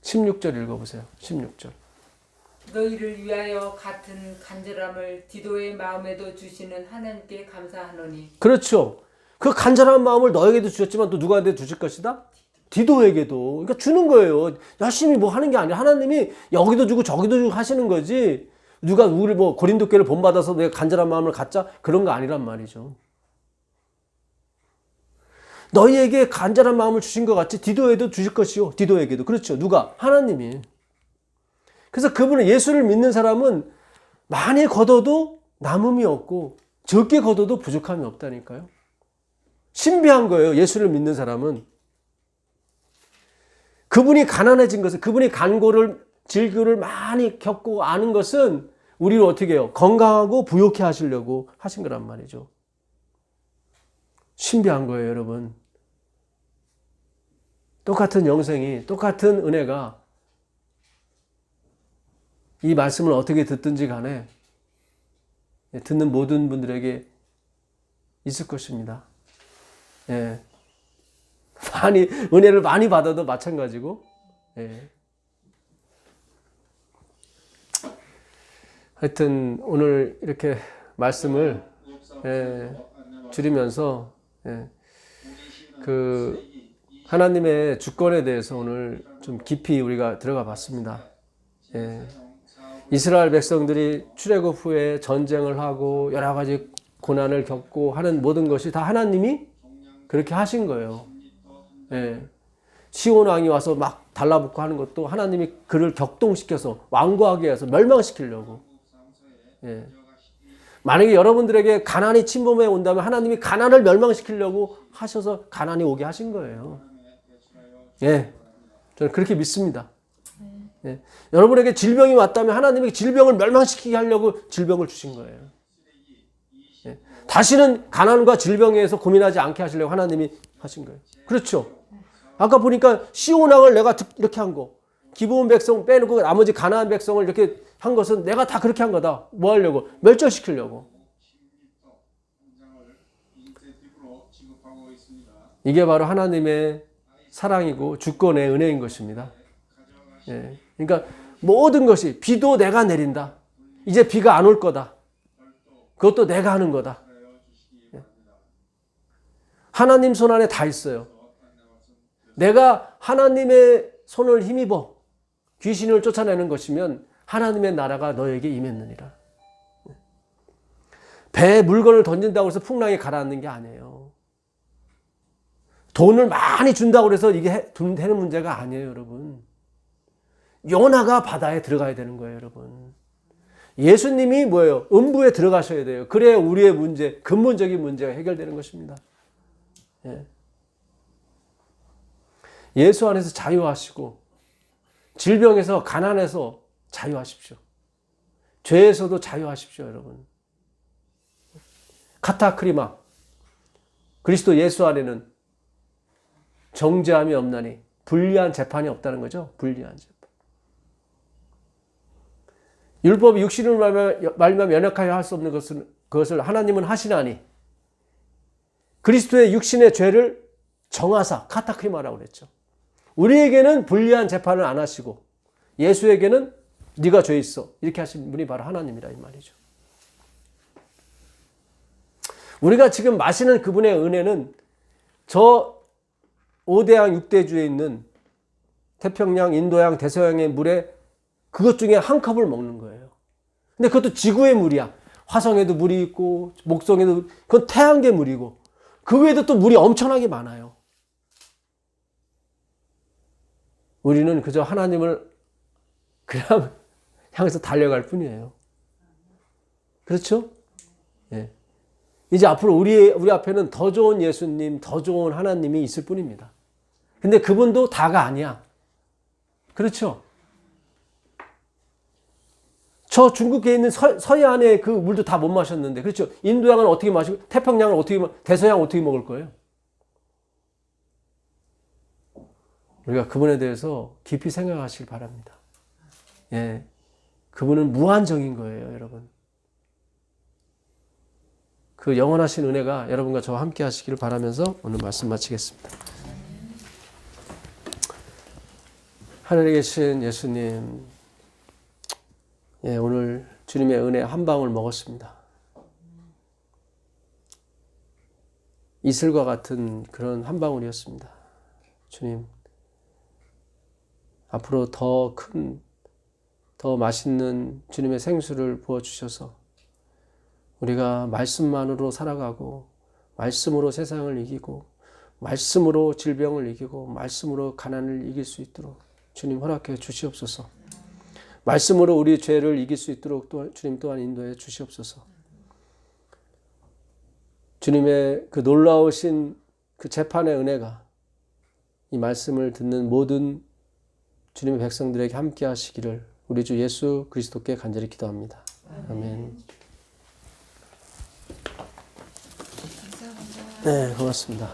16절 읽어보세요. 16절. 너희를 위하여 같은 간절함을 디도의 마음에도 주시는 하나님께 감사하노니. 그렇죠. 그 간절한 마음을 너에게도 주셨지만 또 누구한테 주실 것이다? 디도에게도. 그러니까 주는 거예요. 열심히 뭐 하는 게 아니라 하나님이 여기도 주고 저기도 주고 하시는 거지. 누가 우리 뭐 고린도 교회를 본받아서 내가 간절한 마음을 갖자 그런 거 아니란 말이죠. 너희에게 간절한 마음을 주신 것 같이 디도에도 주실 것이요. 디도에게도. 그렇죠. 누가? 하나님이. 그래서 그분은 예수를 믿는 사람은 많이 거둬도 남음이 없고 적게 거둬도 부족함이 없다니까요. 신비한 거예요. 예수를 믿는 사람은. 그분이 가난해진 것은, 그분이 간고를, 질교를 많이 겪고 아는 것은 우리를 어떻게 해요? 건강하고 부욕해 하시려고 하신 거란 말이죠. 신비한 거예요, 여러분. 똑같은 영생이, 똑같은 은혜가 이 말씀을 어떻게 듣든지 간에 듣는 모든 분들에게 있을 것입니다. 예. 은혜를 많이 받아도 마찬가지고, 예. 하여튼, 오늘 이렇게 말씀을, 줄이면서, 하나님의 주권에 대해서 오늘 좀 깊이 우리가 들어가 봤습니다. 이스라엘 백성들이 출애굽 후에 전쟁을 하고 여러 가지 고난을 겪고 하는 모든 것이 다 하나님이 그렇게 하신 거예요. 시온 왕이 와서 막 달라붙고 하는 것도 하나님이 그를 격동시켜서 완고하게 해서 멸망시키려고. 만약에 여러분들에게 가난이 침범해 온다면 하나님이 가난을 멸망시키려고 하셔서 가난이 오게 하신 거예요. 저는 그렇게 믿습니다. 여러분에게 질병이 왔다면 하나님이 질병을 멸망시키게 하려고 질병을 주신 거예요. 다시는 가난과 질병에 의해서 고민하지 않게 하시려고 하나님이 하신 거예요. 그렇죠. 아까 보니까 시온 왕을 내가 이렇게 한 거, 기브온 백성 빼놓고 나머지 가나안 백성을 이렇게 한 것은 내가 다 그렇게 한 거다. 뭐 하려고? 멸절시키려고. 이게 바로 하나님의 사랑이고 주권의 은혜인 것입니다. 그러니까 모든 것이, 비도 내가 내린다. 이제 비가 안 올 거다. 그것도 내가 하는 거다. 하나님 손 안에 다 있어요. 내가 하나님의 손을 힘입어 귀신을 쫓아내는 것이면 하나님의 나라가 너에게 임했느니라. 배에 물건을 던진다고 해서 풍랑이 가라앉는 게 아니에요. 돈을 많이 준다고 해서 이게 되는 문제가 아니에요, 여러분. 요나가 바다에 들어가야 되는 거예요, 여러분. 예수님이 뭐예요? 음부에 들어가셔야 돼요. 그래야 우리의 문제, 근본적인 문제가 해결되는 것입니다. 예수 안에서 자유하시고 질병에서, 가난에서 자유하십시오. 죄에서도 자유하십시오, 여러분. 카타크리마, 그리스도 예수 안에는 정죄함이 없나니 불리한 재판이 없다는 거죠. 불리한 재판. 율법이 육신을 말미암아 연약하여 할 수 없는 그것을 하나님은 하시나니 그리스도의 육신의 죄를 정하사, 카타크리마라고 그랬죠. 우리에게는 불리한 재판을 안 하시고 예수에게는 네가 죄 있어 이렇게 하신 분이 바로 하나님이라 이 말이죠. 우리가 지금 마시는 그분의 은혜는 저 5대양 6대주에 있는 태평양, 인도양, 대서양의 물에 그것 중에 한 컵을 먹는 거예요. 근데 그것도 지구의 물이야. 화성에도 물이 있고 목성에도, 그건 태양계 물이고 그 외에도 또 물이 엄청나게 많아요. 우리는 그저 하나님을 그냥 향해서 달려갈 뿐이에요. 그렇죠? 이제 앞으로 우리 앞에는 더 좋은 예수님, 더 좋은 하나님이 있을 뿐입니다. 근데 그분도 다가 아니야. 그렇죠? 저 중국에 있는 서해안의 그 물도 다 못 마셨는데, 그렇죠? 인도양은 어떻게 마시고, 태평양은 어떻게, 대서양 어떻게 먹을 거예요? 우리가 그분에 대해서 깊이 생각하시길 바랍니다. 예. 그분은 무한정인 거예요, 여러분. 그 영원하신 은혜가 여러분과 저와 함께 하시기를 바라면서 오늘 말씀 마치겠습니다. 하늘에 계신 예수님, 예, 오늘 주님의 은혜 한 방울 먹었습니다. 이슬과 같은 그런 한 방울이었습니다. 주님, 앞으로 더 큰, 더 맛있는 주님의 생수를 부어주셔서 우리가 말씀만으로 살아가고 말씀으로 세상을 이기고 말씀으로 질병을 이기고 말씀으로 가난을 이길 수 있도록 주님 허락해 주시옵소서. 말씀으로 우리 죄를 이길 수 있도록 또 주님 또한 인도해 주시옵소서. 주님의 그 놀라우신 그 재판의 은혜가 이 말씀을 듣는 모든 주님의 백성들에게 함께 하시기를 우리 주 예수 그리스도께 간절히 기도합니다. 아멘. 네, 고맙습니다.